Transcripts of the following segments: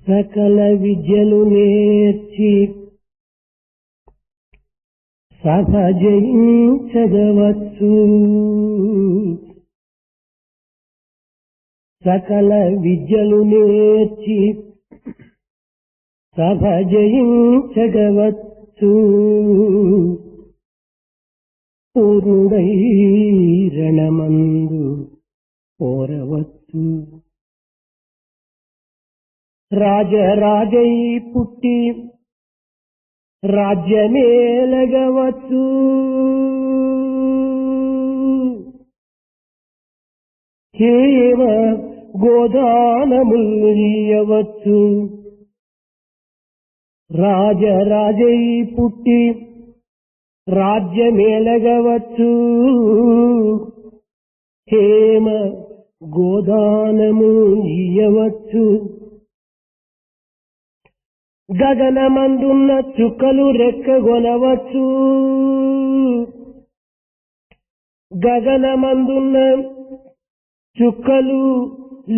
సకల విద్యలు నేర్చి సభ జయించగవచ్చు. సకల విద్యలు నేర్చి సభ జయించగవచ్చు. పూర్ణుడై రణమందు పోరవచ్చు. రాజరాజై పుట్టి రాజ్యమేలగవచ్చు. హేమ గోదానములియవచ్చు. రాజరాజై పుట్టి రాజ్యమేలగవచ్చు. హేమ గోదానము ఇయ్యవచ్చు. గగనమందున్న చుక్కలు రెక్కగొనవచ్చు. గగనమందున్న చుక్కలు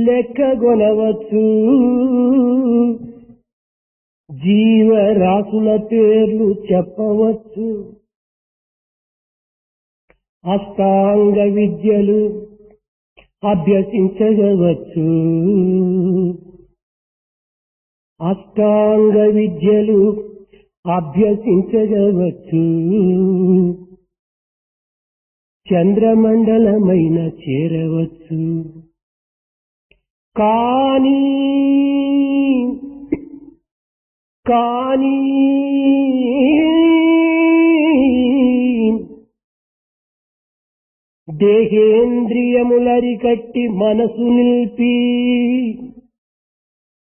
లెక్కగొనవచ్చు. జీవరాశుల పేర్లు చెప్పవచ్చు. అష్టాంగ విద్యలు అభ్యసించవచ్చు. అష్టాంగ విద్యలు అభ్యసించవచ్చు. చంద్రమండలమైన చేరవచ్చు. కానీ దేహేంద్రియములరికట్టి మనసు నిలిపి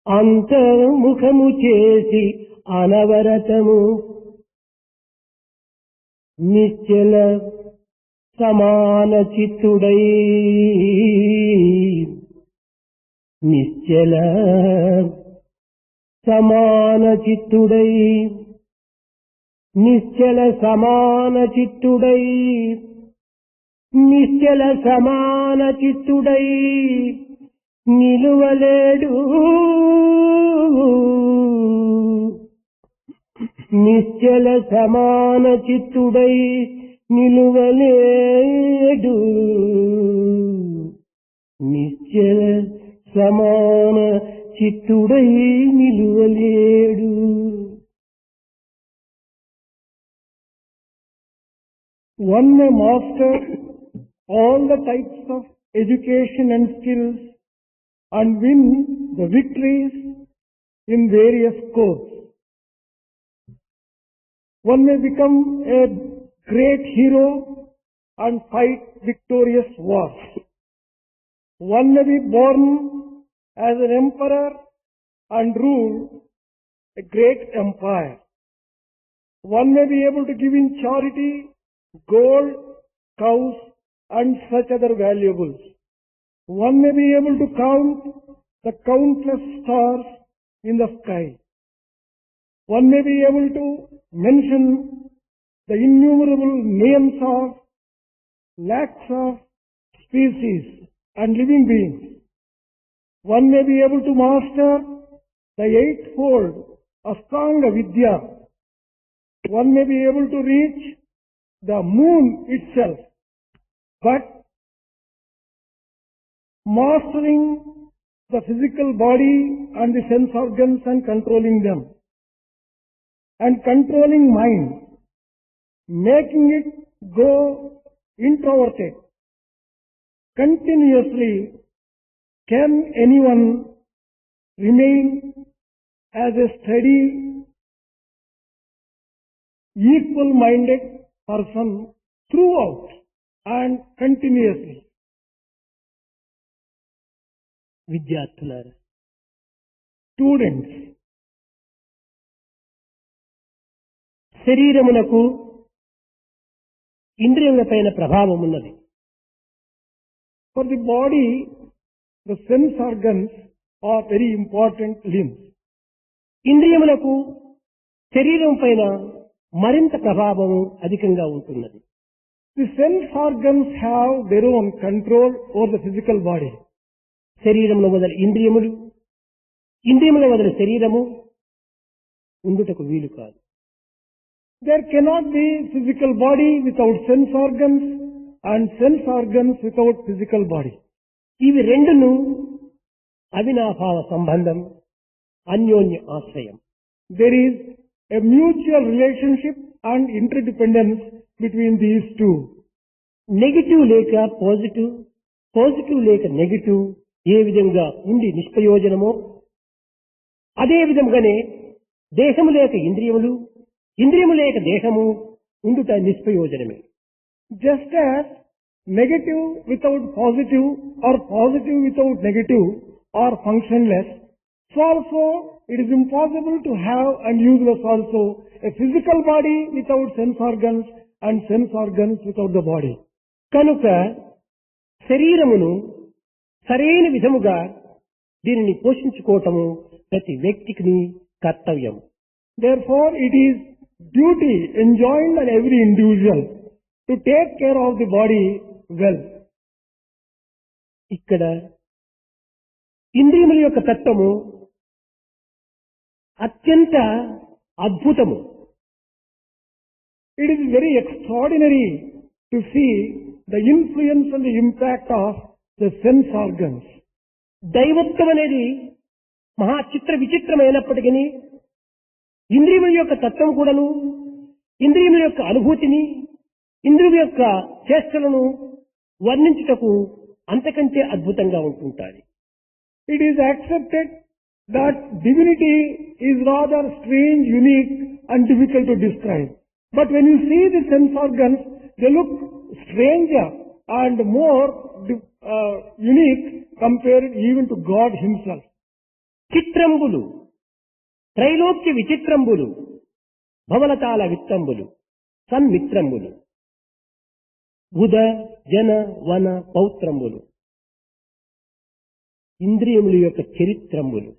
అంతర్ముఖము చేసి అనవరతము నిశ్చల సమాన చిత్తుడై నిశ్చల సమాన చిత్తుడై నిశ్చల సమాన చిత్తుడై నిశ్చల సమాన చిత్తుడై నిలువలేడు. నిశ్చల సమాన చిత్తుడై నిలువలేడు. నిశ్చల సమాన చిత్తుడై నిలువలేడు. One may master all the types of education and skills and win the victories in various courts. One may become a great hero and fight victorious wars. One may be born as an emperor and rule a great empire. One may be able to give in charity gold, cows and such other valuables. One may be able to count the countless stars in the sky. One may be able to mention the innumerable names of lakhs of species and living beings. One may be able to master the eightfold Ashtanga Vidya. One may be able to reach the moon itself. But mastering the physical body and the sense organs and controlling them, and controlling mind, making it go introverted continuously, can anyone remain as a steady, equal-minded person throughout and continuously? విద్యార్థులారా, Students, శరీరమునకు ఇంద్రియములపైన ప్రభావం ఉన్నది. for the body, the sense organs are very important limbs. ఇంద్రియములకు శరీరం పైన మరింత ప్రభావం అధికంగా ఉంటున్నది. The sense organs have their own control over the physical body. శరీరంలో మొదలు ఇంద్రియములు, ఇంద్రియముల వదిలి శరీరము ఉండుటకు వీలు కాదు. There cannot be physical body without sense organs and sense organs without physical body. ఇవి రెండును అవినాభావ సంబంధం, అన్యోన్య ఆశ్రయం. There is a mutual relationship and interdependence between these two. Negative లేక పాజిటివ్, పాజిటివ్ లేక నెగిటివ్ ఏ విధంగా ఉండి నిష్ప్రయోజనమో అదే విధంగానే దేహము లేక ఇంద్రియములు, ఇంద్రియము లేక దేహము ఉండుట నిష్ప్రయోజనమే. Just as negative without positive or positive without negative are functionless, so also it is impossible to have and useless also a physical body without sense organs and sense organs without the body. కనుక శరీరమును సరైన విధముగా దీనిని పోషించుకోవటము ప్రతి వ్యక్తికి కర్తవ్యం. Therefore, it is duty enjoined on every individual to take care of the body well. ఇక్కడ ఇంద్రియముల యొక్క తత్వము అత్యంత అద్భుతము. It is very extraordinary to see the influence and the impact of the sense organs. దైవత్వం అనేది మహా చిత్ర విచిత్రమైనప్పటికీ ఇంద్రియముల యొక్క తత్వం కూడాను, ఇంద్రియముల యొక్క అనుభూతిని, ఇంద్రియముల యొక్క చేష్టలను వర్ణించుటకు అంతకంటే అద్భుతంగా ఉంటుంటాయి. It is accepted that divinity is rather strange, unique and difficult to describe. But when you see the sense organs, they look stranger and more unique compared even to God himself. చిత్రంబులు, త్రైలోక్య విచిత్రంబులు, భవలతాల విత్తంబులు, సన్మిత్రంబులు, ఉద జన వన పౌత్రంబులు, ఇంద్రియముల యొక్క చరిత్రంబులు.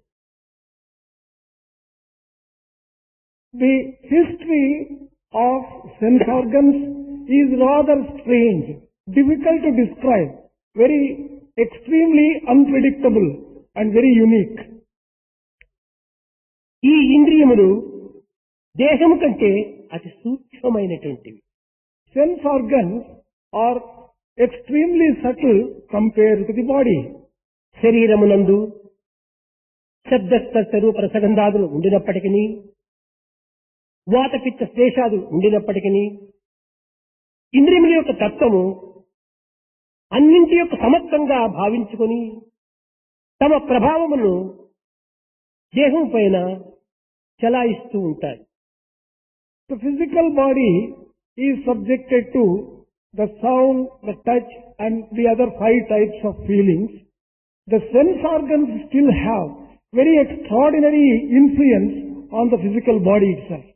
The history of sense organs is rather strange, difficult to describe, very extremely unpredictable and very unique. ఈ ఇంద్రియములు దేహము కంటే అతి సూక్ష్మమైనటువంటివి. Sense organs are extremely subtle compared to the body. శరీరమునందు శబ్దస్పర్శ రూప రసగంధాదులు ఉండినప్పటికీ, వాతపిత్త శ్లేషాదులు ఉండినప్పటికీ, ఇంద్రియముల యొక్క తత్వము అన్నింటి యొక్క సమత్వంగా భావించుకొని తమ ప్రభావమును దేహం పైన చలాయిస్తూ ఉంటాయి. The physical body is subjected to the sound, the touch and the other 5 types of feelings. The sense organs still have very extraordinary influence on the physical body itself.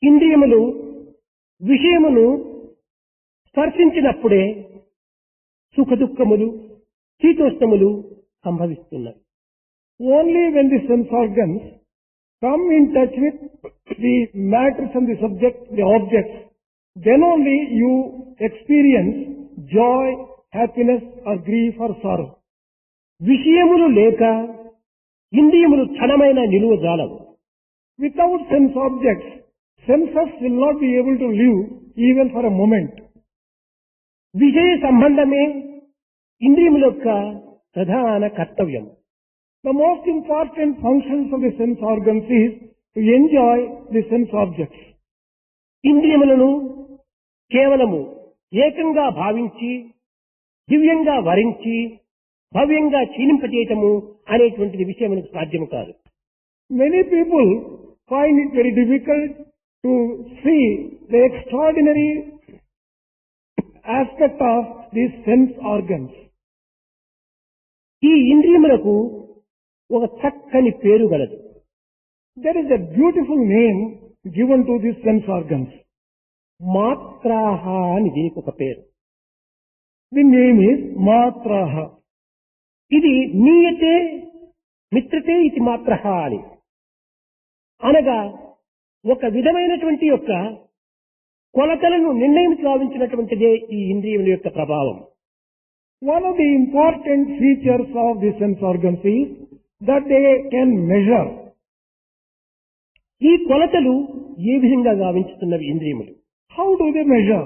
ఇంద్రియములు విషయమును స్పర్శించినప్పుడే సుఖ దుఃఖములు, శీతోష్ణములు సంభవిస్తున్నాయి. Only when the sense organs come in touch with the matters and the subject, the objects, then only you experience joy, happiness or grief or sorrow. విషయములు లేక ఇంద్రియములు క్షణమైన నిలువ జాలవు. Without sense objects, senses will not be able to live even for a moment. విషయ సంబంధమే ఇంద్రియముల యొక్క ప్రధాన కర్తవ్యం. The most important functions of the sense organs is to enjoy the sense objects. ఇంద్రియములను కేవలము ఏకంగా భావించి, దివ్యంగా వరించి, భవ్యంగా క్షీణింపచేయటము అనేటువంటిది విషయం మనకు సాధ్యం కాదు. Many people find it very difficult to see the extraordinary aspect of these sense organs. ఈ ఇంద్రియములకు ఒక చక్కని పేరు గలదు. There is a beautiful name given to these sense organs. మాత్రాహ అని దీనికి ఒక పేరు. The name is Matraha. ఇది నీయతే మిత్రతే ఇది మాత్రహ అని అనగా ఒక విధమైనటువంటి యొక్క కొలతలను నిర్ణయం సాధించినటువంటిదే ఈ ఇంద్రియముల యొక్క ప్రభావం. One of the important features of the sense organs is that they can measure. ఈ కొలతలు ఏ విధంగా గావించుతున్నవి ఇంద్రియములు? How do they measure?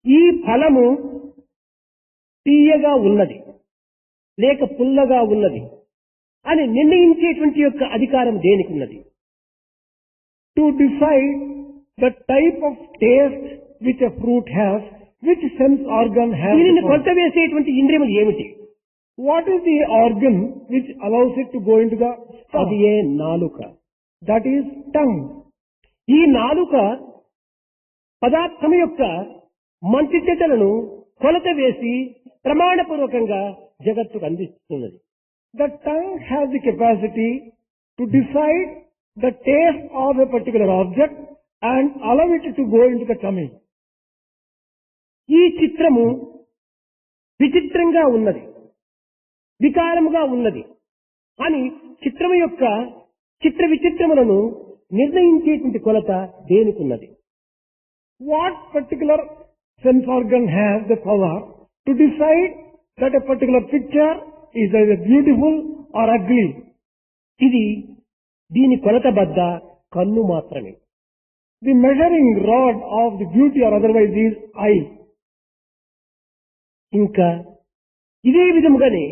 ఈ ఫలము తీయగా ఉన్నది లేక పుల్లగా ఉన్నది అని నిర్ణయించేటువంటి యొక్క అధికారం దేనికి ఉన్నది? To decide the type of taste which a fruit has, which sense organ has. దీనిని కొలత వేసేటువంటి ఇంద్రియములు ఏమిటి? What is the organ which allows it to go into the stomach? అది ఏ నాలుక. That is tongue. ఈ నాలుక పదార్థం యొక్క మంచి చెడ్డలను కొలత వేసి ప్రమాణపూర్వకంగా జగత్తుకు అందిస్తున్నది. The tongue has the capacity to decide the taste of a particular object and allow it to go into the tummy. ఈ చిత్రము విచిత్రంగా ఉన్నది, వికారముగా ఉన్నది అని చిత్రము యొక్క చిత్ర విచిత్రములను నిర్ణయించేటువంటి కొలత దేనికున్నది? What particular sense organ has the power to decide that a particular picture is either beautiful or ugly? ఇది దీని కొలత బద్ద కన్ను మాత్రమే. The measuring rod of the beauty or otherwise is eye. ఇంకా ఇదే విధముగానే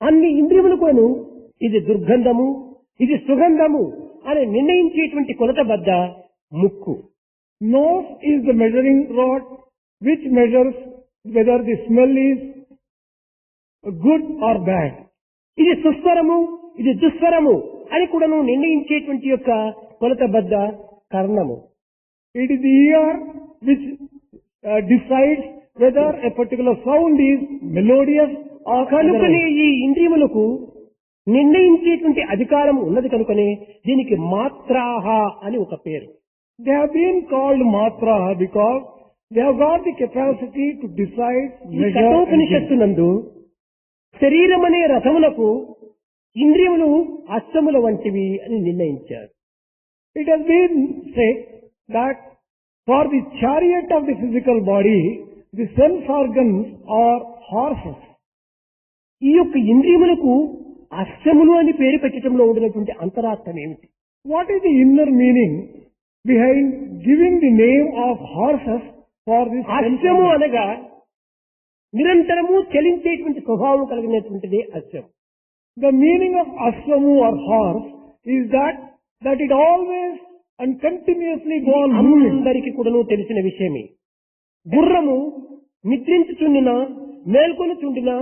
అన్ని ఇంద్రియములకును ఇది దుర్గంధము, ఇది సుగంధము అని నిర్ణయించేటువంటి కొలత బద్ద ముక్కు. Nose is the measuring rod which measures whether the smell is good or bad. ఇది సుస్వరము, ఇది దుస్వరము అని కూడాను నిర్ణయించేటువంటి యొక్క కొలత బద్ద కర్ణము. It is the ear which decides whether a particular sound is melodious or కనుకనే otherwise. ఈ ఇంద్రియములకు నిర్ణయించేటువంటి అధికారం ఉన్నది కనుకనే దీనికి మాత్రాహ అని ఒక పేరు. They have been called matra because they have got the capacity to decide, ఈ measure and కఠోపనిషత్తు నందు శరీరం అనే రథములకు ఇంద్రియములు అశ్వముల వంటివి అని నిర్ణయించారు. It has been said that for the chariot of the physical body, the sense organs are horses. ఈ యొక్క ఇంద్రియములకు అశ్వములు అని పేరు పెట్టడంలో ఉండినటువంటి అంతరార్థం ఏమిటి? What is the inner meaning behind giving the name of horses for this sense అశ్వము organ? అనగా నిరంతరము చలించేటువంటి స్వభావం కలిగినటువంటిదే అశ్వం. The meaning of ashwamu or horse is that it always and continuously go on moving. అందరికీ కూడాను తెలిసిన విషయమే. గుర్రము నిద్రించుచుండినా, మేల్కొనుచుండినా,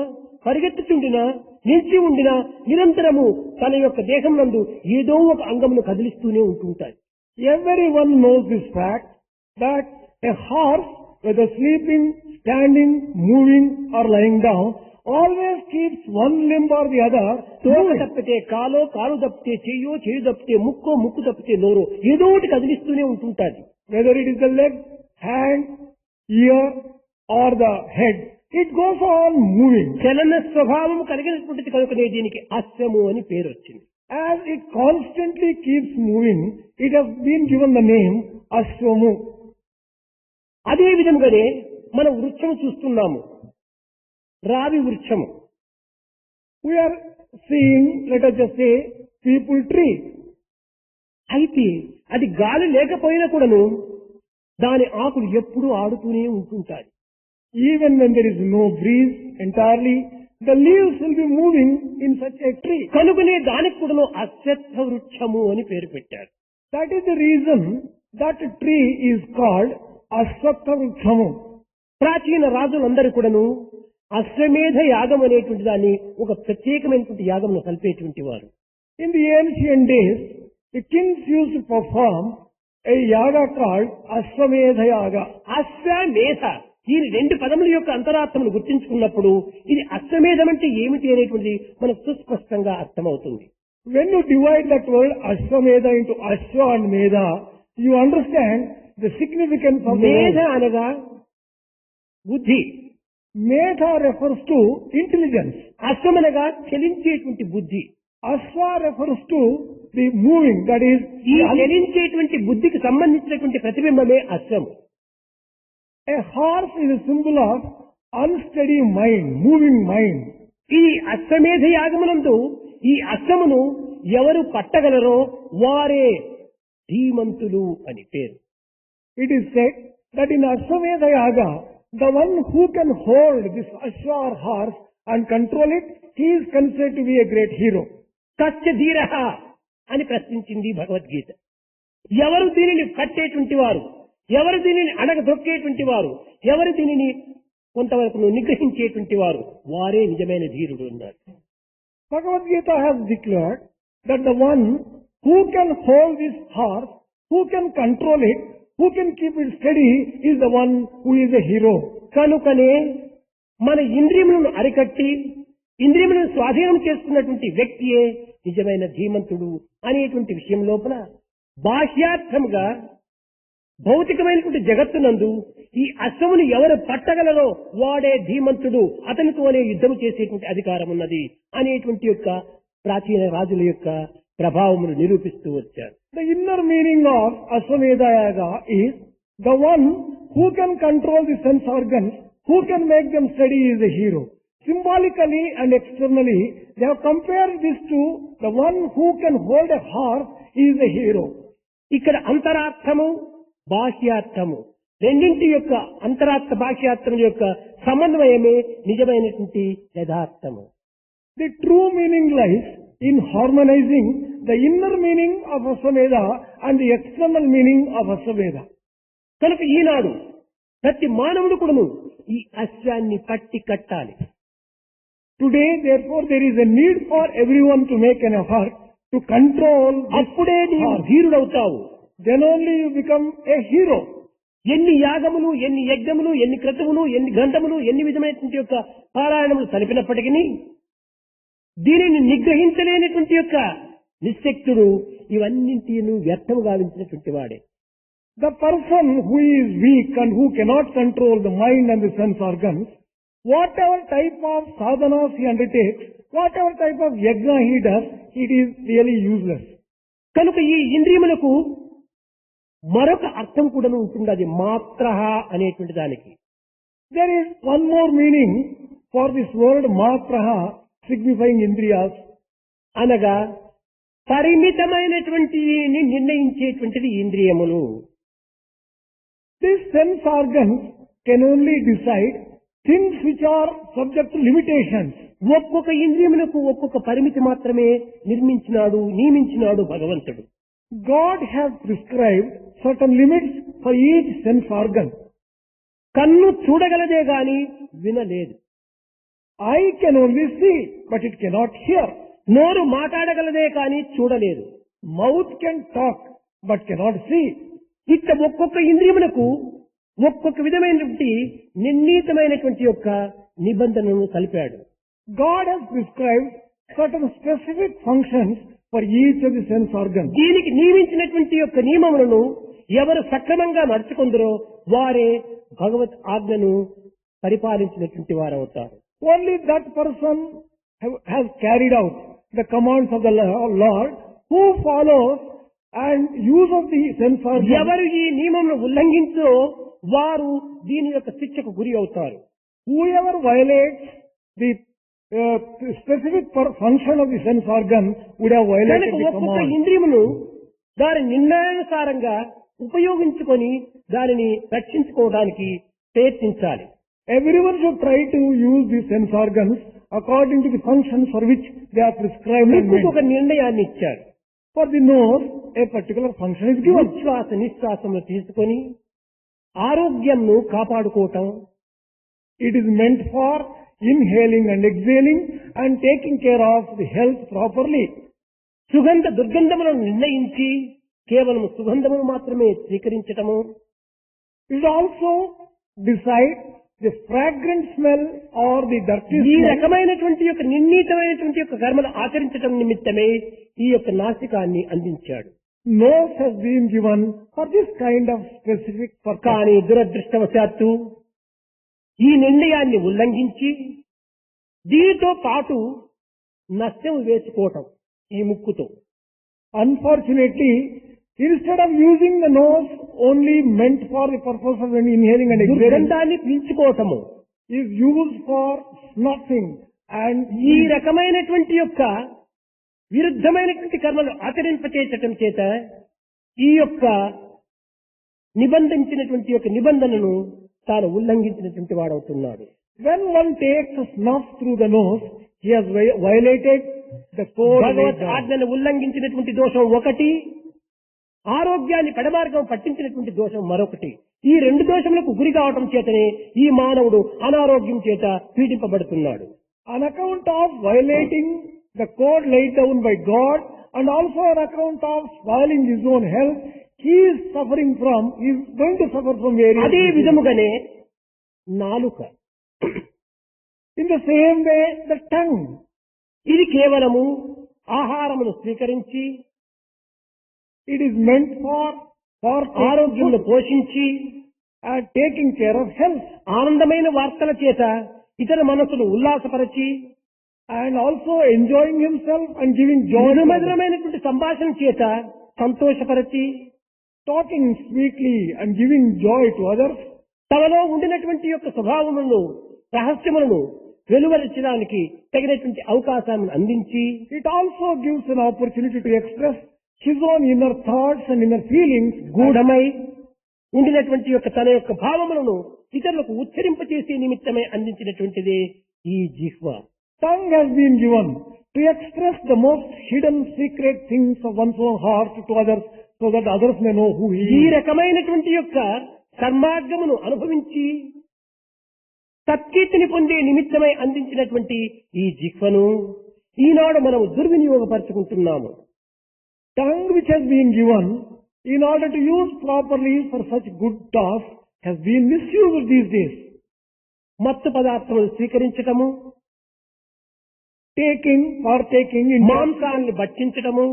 పరిగెత్తుచుండినా, నిలిచి ఉండినా నిరంతరము తన యొక్క దేహం నందు ఏదో ఒక అంగమును కదిలిస్తూనే ఉంటుంటాయి. Everyone knows this fact that a horse, whether sleeping, standing, moving or lying down, always keeps one limb or the other తోక moving. తప్పితే కాలో, కాలు తప్పితే చెయ్యో, చెయ్యి తప్పితే ముక్కో, ముక్కు తప్పితే నోరో ఏదో ఒకటి కదిలిస్తూనే ఉంటుంటాది. Whether it is the leg, hand, ear or the head, it goes on moving. చలన స్వభావం కలిగినటువంటిది కనుకనే దీనికి అశ్వము అని పేరు వచ్చింది. As it constantly keeps moving, it has been given the name Ashwamu. అదే విధంగానే మనం వృక్షము చూస్తున్నాము, రావి వృక్షము. We are seeing, let us just say, people tree. అయితే అది గాలి లేకపోయినా కూడాను దాని ఆకులు ఎప్పుడూ ఆడుతూనే ఉంటుంటాయి. Even when there is no breeze entirely, the leaves will be moving in such a tree. కనుకనే దానికి కూడాను అశ్వత్థ వృక్షము అని పేరు పెట్టారు. That is the reason that tree is called Ashwatha Vrikshamu. ప్రాచీన రాజులందరూ కూడాను అశ్వమేధ యాగం అనేటువంటి దాన్ని ఒక ప్రత్యేకమైనటువంటి యాగమును కలిపేటువంటి వారు. In the ancient days, the kings used to perform a yaga called Ashwamedha Yaga. అశ్వమేధ ఈ రెండు పదముల యొక్క అంతరార్థమును గుర్తించుకున్నప్పుడు ఇది అశ్వమేధం అంటే ఏమిటి అనేటువంటిది మనకు సుస్పష్టంగా అర్థమవుతుంది. When you divide that word Ashwamedha into Ashwa and Medha, you understand the significance of the మేధ word. అనగా బుద్ధి, Medha refers to intelligence. అశ్వమనగా చలించేటువంటి బుద్ధి. Ashwa refers to the moving, that is, ఈ the చలించేటువంటి బుద్ధికి సంబంధించినటువంటి ప్రతిబింబమే అశ్వము. a horse is a symbol of unsteady mind, moving mind. ఈ అశ్వమేధ యాగమునందు ఈ అశ్వమును ఎవరు పట్టగలరో వారే ధీమంతులు అని పేరు. It is said that in Ashwamedha Yaga, the one who can hold this Ashwa or horse and control it, he is considered to be a great hero. కస్య ధీరః అని ప్రశ్నించింది భగవద్గీత. ఎవరు దీనిని కట్టేటువంటి వారు, ఎవరు దీనిని అడగదొక్కేటువంటి వారు, ఎవరు దీనిని కొంతవరకు నిగ్రహించేటువంటి వారు, వారే నిజమైన ధీరుడు అన్నారు. Bhagavad Gita has declared that the one who can hold this horse, who can control it, who can keep it steady, is the one who is a hero. కనుకనే మన ఇంద్రియములను అరికట్టి ఇంద్రియములను స్వాధీనం చేసుకున్నటువంటి వ్యక్తియే నిజమైన ధీమంతుడు అనేటువంటి విషయం లోపల బాహ్యార్థముగా భౌతికమైనటువంటి జగత్తునందు ఈ అశ్వమును ఎవరు పట్టగలరో వాడే ధీమంతుడు, అతనితోనే యుద్ధం చేసేటువంటి అధికారం ఉన్నది అనేటువంటి యొక్క ప్రాచీన రాజుల యొక్క ప్రభావమును నిరూపిస్తూ వచ్చారు. The inner meaning of Ashwamedha Yaga is the one who can control the sense organs, who can make them steady is a hero. Symbolically and externally, they have compared this to the one who can hold a horse is a hero. ఇక్కడ అంతరార్థము బాహ్యార్థము రెండింటి యొక్క అంతరార్థ బాహ్యార్థం యొక్క సమన్వయమే నిజమైనటువంటి యథార్థము. The true meaning lies in harmonizing the inner meaning of Ashwamedha and the external meaning of Ashwamedha. కనుక ఈనాడు ప్రతి మానవుడు కూడాను ఈ అశ్వాన్ని పట్టి కట్టాలి. Today, therefore, there is a need for everyone to make an effort to control. అప్పుడే నీవు ధీరుడవుతావు. Then only you become a hero. ఎన్ని యాగములు, ఎన్ని యజ్ఞములు, ఎన్ని క్రతువులు, ఎన్ని గ్రంథములు, ఎన్ని విధమైనటువంటి యొక్క పారాయణములు సలిపినప్పటికీ దీనిని నిగ్రహించలేనటువంటి యొక్క నిశ్శక్తుడు ఇవన్నింటిను వ్యర్థము గావించినటువంటి వాడే. The person who is weak and who cannot control the mind and the sense organs, whatever type of sadhanas he undertakes, whatever type of yajna he does, it is really useless. కనుక ఈ ఇంద్రియములకు మరొక అర్థం కూడా ఉంటుంది, అది మాత్రః అనేటువంటి దానికి. There is one more meaning for this word matraha, signifying indriyas. అనగా పరిమితమైనటువంటి నిర్ణయించేటువంటిది ఇంద్రియములు. These sense organs can only decide things which are subject to limitations. ఒక్కొక్క ఇంద్రియములకు ఒక్కొక్క పరిమితి మాత్రమే నియమించినాడు భగవంతుడు. God has prescribed certain limits for each sense organ. కన్ను చూడగలదే గాని వినలేదు. Eye can only see, but it cannot hear. నోరు మాట్లాడగలదే కానీ చూడలేదు. Mouth can talk, but cannot see. ఇట్లా ఒక్కొక్క ఇంద్రియములకు ఒక్కొక్క విధమైనటువంటి నిర్ణీతమైనటువంటి యొక్క నిబంధనను కలిపాడు. God has prescribed certain specific functions for each of the sense organs. దీనికి నియమించినటువంటి యొక్క నియమములను ఎవరు సక్రమంగా నడుచుకుందరో వారే భగవత్ ఆజ్ఞను పరిపాలించినటువంటి వారు అవుతారు. Only that person has carried out the commands of the Lord, who follows and uses the sense organs. ఎవరు ఈ నియమమును ఉల్లంఘించో వారు దీని యొక్క శిక్షకు గురి అవుతారు. Whoever violates the specific function of the sense organ would have violated the ఒక్కొక్క command. ఇంద్రియమును దాని నిర్ణయానుసారంగా ఉపయోగించుకొని దానిని రక్షించుకోవడానికి ప్రయత్నించాలి. Everyone should try to use the sense organs according to the functions for which they are prescribed and meant. ఒక నిర్ణయాన్ని ఇచ్చారు. For the nose, a particular function is given. ఉచ్ఛ్వాస నిశ్వాసములు తీసుకొని ఆరోగ్యంను కాపాడుకోవటం. It is meant for inhaling and exhaling and taking care of the health properly. సుగంధ దుర్గంధములను నిర్ణయించి కేవలం సుగంధమును మాత్రమే స్వీకరించటము. It also decide the fragrant smell or the dirty ఈ smell. రకమైనటువంటి యొక్క నిర్ణీతమైనటువంటి యొక్క కర్మలు ఆచరించటం నిమిత్తమే ఈ యొక్క నాసికాన్ని అందించాడు. Nose has been given for this kind of specific purpose. కానీ దురదృష్టవశాత్తు ఈ నిర్ణయాన్ని ఉల్లంఘించి దీనితో పాటు నష్టం వేసుకోవటం ఈ ముక్కుతో. Unfortunately, instead of using the nose only meant for the purpose of inhaling and exhaling, దుర్గంధాన్ని పీల్చుకోవటము, is used for snuffing And ఈ రకమైనటువంటి యొక్క విరుద్ధమైనటువంటి కర్మలు ఆచరింపచేయటం చేత ఈ యొక్క నిబంధించినటువంటి యొక్క నిబంధనను తాను ఉల్లంఘించినటువంటి వాడవుతున్నాడు. when one takes a snuff through the nose, he has violated the code. భగవత్ ఆజ్ఞను ఉల్లంఘించినటువంటి దోషం ఒకటి, ఆరోగ్యాన్ని పెడమార్గం పట్టించినటువంటి దోషం మరొకటి. ఈ రెండు దోషములకు గురి కావటం చేతనే ఈ మానవుడు అనారోగ్యం చేత పీడింపబడుతున్నాడు. On account of violating the code laid down by God and also on account of spoiling his own health, he is going to suffer from various అదే diseases. విధముగానే నాలుక, In the same way, the tongue, ఇది కేవలము ఆహారమును స్వీకరించి it is meant for ఆరోగ్యమును పోషించి and taking care of health ఆనందమైన వార్తల చేత ఇతర మనసును ఉల్లాసపరచి and also enjoying himself and giving joy to others. మధురమైనటువంటి సంభాషణ చేత సంతోషపరచి Talking sweetly and giving joy to others, తమలో ఉండినటువంటి యొక్క స్వభావములను రహస్యములను వెలువరించడానికి తగినటువంటి అవకాశాన్ని అందించి it also gives an opportunity to express his own inner thoughts and inner feelings. గూఢమై ఉండినటువంటి యొక్క తన యొక్క భావములను ఇతరులకు ఉచ్చరింపచేసే నిమిత్తమై అందించినటువంటిదే ఈ జిహ్వ. Tongue has been given to express the most hidden secret things of one's own heart to others so that others may know who he ఈ is. రకమైనటువంటి యొక్క సన్మార్గమును అనుభవించి సత్కీర్తిని పొందే నిమిత్తమై అందించినటువంటి ఈ జిహ్వను ఈనాడు మనం దుర్వినియోగపరుచుకుంటున్నాము. Tongue which has been given in order to use properly for such good tasks has been misused these days. మత్తు పదార్థములు స్వీకరించటము, Partaking in మాంసాన్ని భక్షించటము,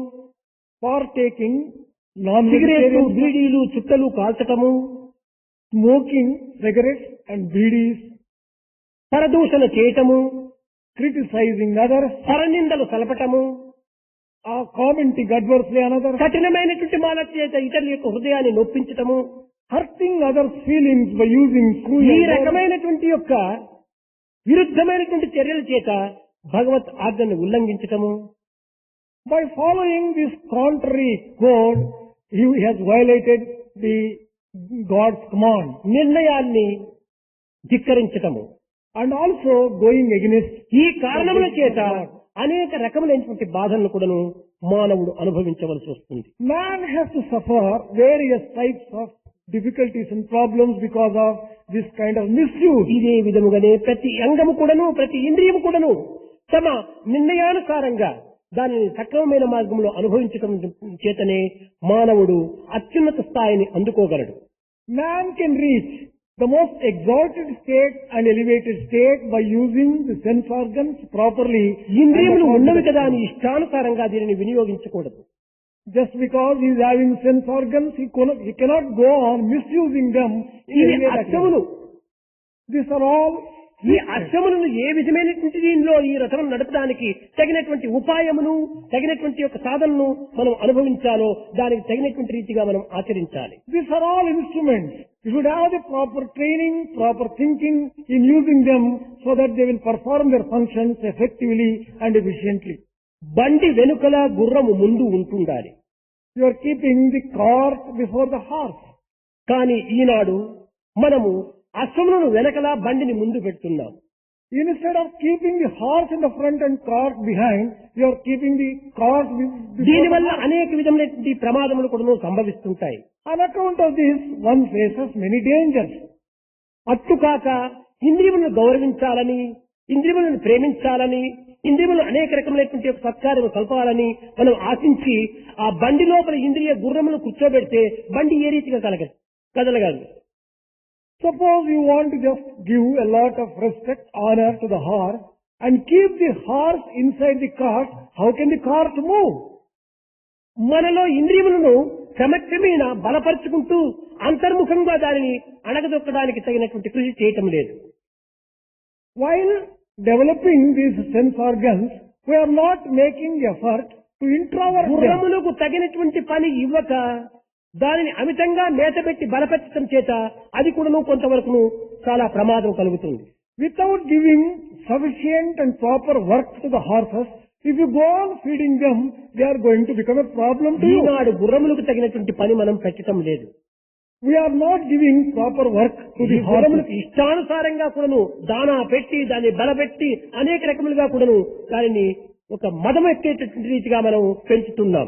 partaking సిగరెట్లు, non-vegetarian, బీడీలు, చుట్టలు కాల్చటము, smoking cigarettes and bidis, పరదూషణ చేయటము, criticizing others, పరనిందలు సలపటము, commenting adversely on others, కఠినమైనటువంటి మానవ చేత ఇతరుల యొక్క హృదయాన్ని నొప్పించటము, hurting others' feelings by using ఈ cruel words. రకమైనటువంటి యొక్క విరుద్ధమైనటువంటి చర్యల చేత భగవత్ ఆజ్ఞను ఉల్లంఘించటము, By following this contrary code, he has violated the God's command నిర్ణయాన్ని ధిక్కరించటము, and also going against. ఈ కారణముల చేత అనేక రకములైనటువంటి బాధలను కూడాను మానవుడు అనుభవించవలసి వస్తుంది. Man has to suffer various types of difficulties and problems because of this kind of misuse. ఇదే విధముగానే ప్రతి అంగము కూడాను, ప్రతి ఇంద్రియము కూడాను తమ నిర్ణయానుసారంగా దానిని సక్రమమైన మార్గంలో అనుభవించడం చేతనే మానవుడు అత్యున్నత స్థాయిని అందుకోగలడు. Man can reach the most exalted state and elevated state by using the sense organs properly. ఇంద్రియములు and ఉన్నవి according కదా to- అని ఇష్టానుసారంగా దీనిని వినియోగించకూడదు. Just because he is having sense organs, he cannot go on misusing them. in ఇవి any way that he అర్థములు. wants. These are all ఈ అర్థములను ఏ విధమైనటువంటి దీనిలో ఈ రథం నడపడానికి తగినటువంటి ఉపాయమును, తగినటువంటి యొక్క సాధనను మనం అనుభవించాలో దానికి తగినటువంటి రీతిగా మనం ఆచరించాలి. These are all instruments. You should have the proper training, proper thinking in using them so that they will perform their functions effectively and efficiently. బండి వెనుకల గుర్రము ముందు ఉంటుండాలి. You are keeping the cart before the horse. కానీ ఈనాడు మనము అశ్వములను వెనకల బండిని ముందు పెడుతున్నాం. Instead of keeping the horse in the front and cart behind, you are keeping the cart before the దీనివల్ల horse. అనేక విధమైనటువంటి ప్రమాదములు కూడా సంభవిస్తుంటాయి. On account of this, one faces many dangers. అట్టుకాక ఇంద్రియములను గౌరవించాలని, ఇంద్రియములను ప్రేమించాలని, ఇంద్రియములు అనేక రకమైనటువంటి యొక్క సత్కార్యము కల్పాలని మనం ఆశించి ఆ బండి లోపల ఇంద్రియ గుర్రమును కూర్చోబెడితే బండి ఏ రీతిగా కదలగలదు. Suppose you want to just give a lot of respect, honor to the horse and keep the horse inside the cart, how can the cart move? మనలో ఇంద్రియములను క్రమక్రమేణ బలపరుచుకుంటూ అంతర్ముఖంగా దానిని అణగదొక్కడానికి తగినటువంటి కృషి చేయటం లేదు. While developing these sense organs, we are not making effort to introvert them. గుర్రములకు తగినటువంటి పని ఇవ్వక దానిని అమితంగా మేతపెట్టి బలపరచడం చేత అది కూడాను కొంతవరకు చాలా ప్రమాదం కలుగుతుంది. Without giving sufficient and proper work to the horses, if you go on feeding them, they are going to become a problem to you. ఈనాడు గుర్రములకు తగినటువంటి పని మనం పెట్టడం లేదు. We are not giving proper work to ఈ the గుర్రములకు horses. ఇష్టానుసారంగా కూడాను దానా పెట్టి దాన్ని బలపెట్టి అనేక రకములుగా కూడాను దానిని ఒక మదం ఎక్కేటటువంటి రీతిగా మనం పెంచుతున్నాం.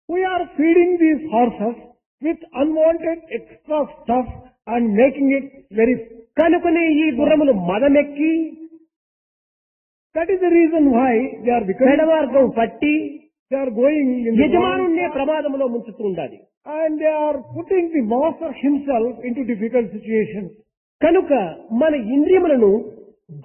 We are feeding these horses with unwanted extra stuff and making it very. కనుకనే ఈ గుర్రములు మదమెక్కి That is the reason why they are becoming. పెడమార్గం పట్టి They are going in the wrong యజమానుణ్ణే path, ప్రమాదంలో ముంచుతూ ఉండాలి. and they are putting the master himself into difficult situations. కనుక మన ఇంద్రియములను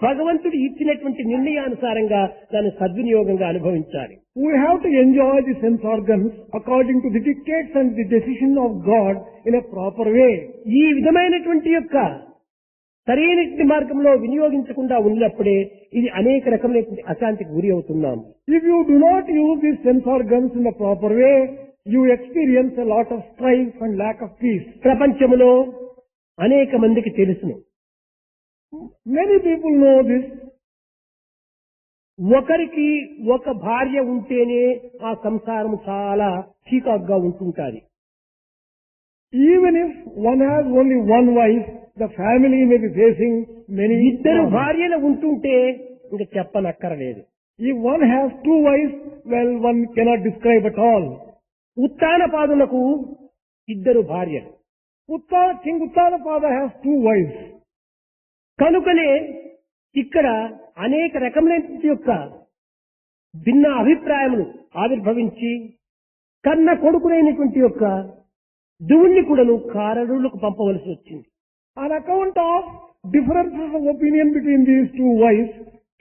భగవంతుడు ఇచ్చినటువంటి నిర్ణయానుసారంగా దాన్ని సద్వినియోగంగా అనుభవించాలి. We have to enjoy the sense organs according to the dictates and the decision of God in a proper way. ఈ విధమైనటువంటి యొక్క సరైనటువంటి మార్గంలో వినియోగించకుండా ఉన్నప్పుడే ఇది అనేక రకమైనటువంటి అశాంతికి గురి అవుతున్నాం. If you do not use these sense organs in a proper way, you experience a lot of strife and lack of peace. ప్రపంచంలో అనేక మందికి తెలుసును, Many people know this. ఒకరికి ఒక భార్య ఉంటేనే ఆ సంసారం చాలా చీకాగ్గా ఉంటుంటాది. Even if one has only one wife, the family may be facing many ఇద్దరు problems. భార్యలు ఉంటుంటే ఇంక చెప్పనక్కరలేదు. If one has two wives, well, one cannot describe at all. ఉత్తానపాదులకు ఇద్దరు భార్యలు. King Uttanapada has two wives. కనుకనే ఇక్కడ అనేక రకములైన యొక్క భిన్న అభిప్రాయములు ఆవిర్భవించి కన్న కొడుకునైనటువంటి యొక్క దువుణ్ణి కూడాను కారణులకు పంపవలసి వచ్చింది. On account of differences of opinion between these two wives,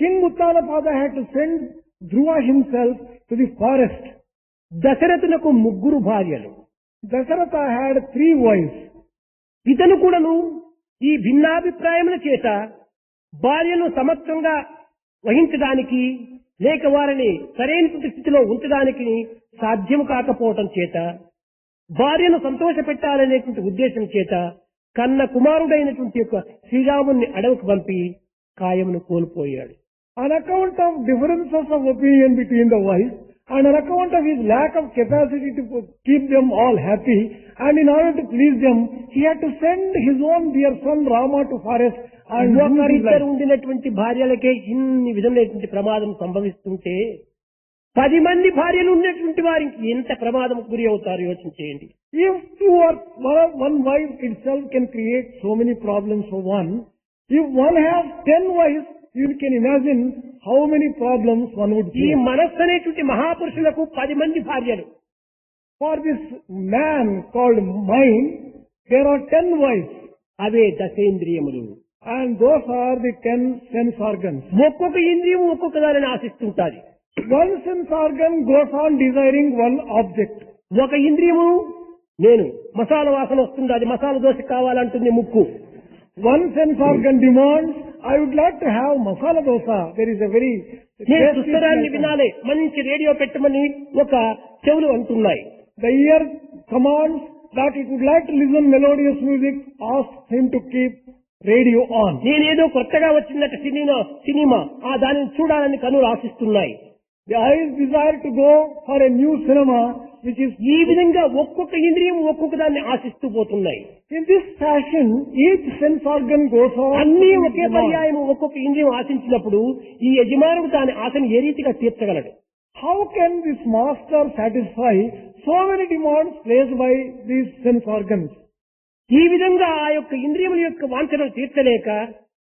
King Uttanapada had to send Dhruva himself to the forest. దశరథులకు ముగ్గురు భార్యలు. Dasharatha had three wives. ఇతను కూడాను ఈ భిన్నాభిప్రాయముల చేత భార్యను సమత్వంగా వహించడానికి లేక వారిని సరైనటువంటి స్థితిలో ఉంచడానికి సాధ్యం కాకపోవటం చేత భార్యను సంతోష పెట్టాలనేటువంటి ఉద్దేశం చేత కన్న కుమారుడైనటువంటి యొక్క శ్రీరాముని అడవికి పంపి కాయమును కోల్పోయాడు. On account of differences of opinion between the wives, and on account of his lack of capacity to keep them all happy, and in order to please them, he had to send his own dear son Rama to forest and lose his ఒకరిద్దరు life. ఉండినటువంటి భార్యలకే ఇన్ని విధమైనటువంటి ప్రమాదం సంభవిస్తుంటే 10 మంది భార్యలు ఉన్నటువంటి వారికి ఎంత ప్రమాదం గురి అవుతారు యోచించేయండి. If two or one wife itself can create so many problems for one, if one has 10 wives, you can imagine how many problems one would ఈ face. మనస్సు అనేటువంటి మహాపురుషులకు 10 మంది భార్యలు. For this man called mind, there are 10 wives, away దశేంద్రియములు. and those are the 10 sense organs. ఒక్కొక్క ఇంద్రియం ఒక్కొక్క దానిని ఆశిస్తుంటాది. One sense organ goes on desiring one object. ఒక ఇంద్రియము నేను మసాలా వాసన వస్తుంది, అది మసాలా దోశ కావాలంటుంది ముక్కు. One sense organ demands, I would like to have masala dosa. There is a very నేను tasty సుస్వరాన్ని smell. వినాలి, మంచి రేడియో పెట్టమని ఒక చెవులు అంటున్నాయి. The ear commands that it would like to listen melodious music, asks him to keep radio on. నేనేదో కొత్తగా వచ్చినట్టు సినిమా దానిని చూడాలని కనులు ఆశిస్తున్నాయి. The eyes desire to go for a new cinema, which is ఈ విధంగా ఒక్కొక్క ఇంద్రియం ఒక్కొక్క దాన్ని ఆశిస్తూ పోతున్నాయి. in this fashion. Each sense organ goes on. అన్ని to ఒకే demand. పర్యాయం ఒక్కొక్క ఇంద్రియం ఆశించినప్పుడు ఈ యజమానుడు దాని ఆశను ఏ రీతిగా తీర్చగలడు? How can this master satisfy so many demands placed by these sense organs? ఈ విధంగా ఆ యొక్క ఇంద్రియముల యొక్క వాంఛనలు తీర్చలేక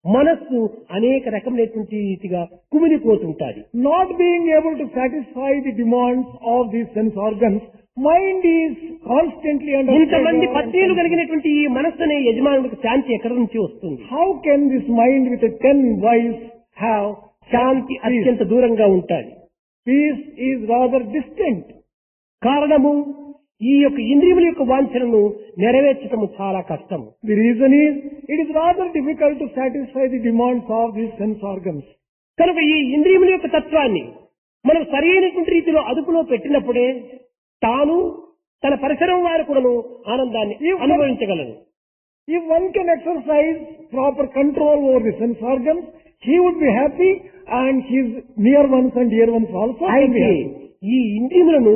మనస్సు అనేక రకమైనటువంటి రీతిగా కుమిలిపోతుంటాది. Not being able to satisfy the demands of these sense organs, mind is constantly under ఇంతమంది pressure and పత్నిలు tension. కలిగినటువంటి ఈ మనస్సు అనే యజమానుడికి శాంతి ఎక్కడి నుంచి వస్తుంది? How can this mind with the 10 wives have Shanti peace? అత్యంత దూరంగా ఉంటాది. Peace is rather distant. కారణము ఈ యొక్క ఇంద్రియముల యొక్క వాంఛనను నెరవేర్చటము చాలా కష్టము. The reason is, it is rather difficult to satisfy the demands of these sense organs. కనుక ఈ ఇంద్రియముల యొక్క తత్వాన్ని మనం సరైనటువంటి రీతిలో అదుపులో పెట్టినప్పుడే తాను తన పరిసరం వారు కూడాను ఆనందాన్ని అనుభవించగలరు. If one can exercise proper control over the sense organs, he would be happy and his near ones and dear ones also will be అయితే happy. ఈ ఇంద్రియములను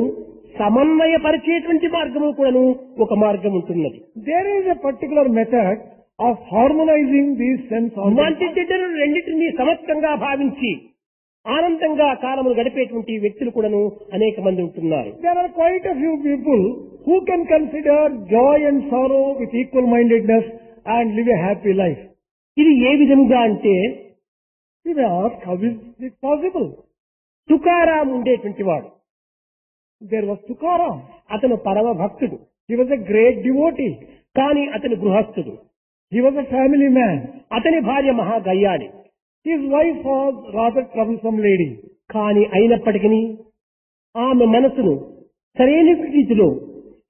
సమన్వయపరిచేటువంటి మార్గము కూడాను ఒక మార్గం ఉంటున్నది. There is a particular method of harmonizing these sense organs. మంచి చెడ్డలు రెండింటినీ సమత్వంగా భావించి ఆనందంగా కాలమును గడిపేటువంటి వ్యక్తులు కూడాను అనేక మంది ఉంటున్నారు. There are quite a few people who can consider joy and sorrow with equal mindedness and live a happy life. ఇది ఏ విధంగా అంటే You may ask, how is it possible? Tukaram ఉండేటువంటి వాడు. There was Tukaram. అతను పరమ భక్తుడు. He was a great devotee. కానీ అతను గృహస్థుడు. He was a family man. అతని భార్య మహా గయ్యాళి. His wife was rather troublesome lady. కానీ అయినప్పటికీ ఆమె మనసును సరైన రీతిలో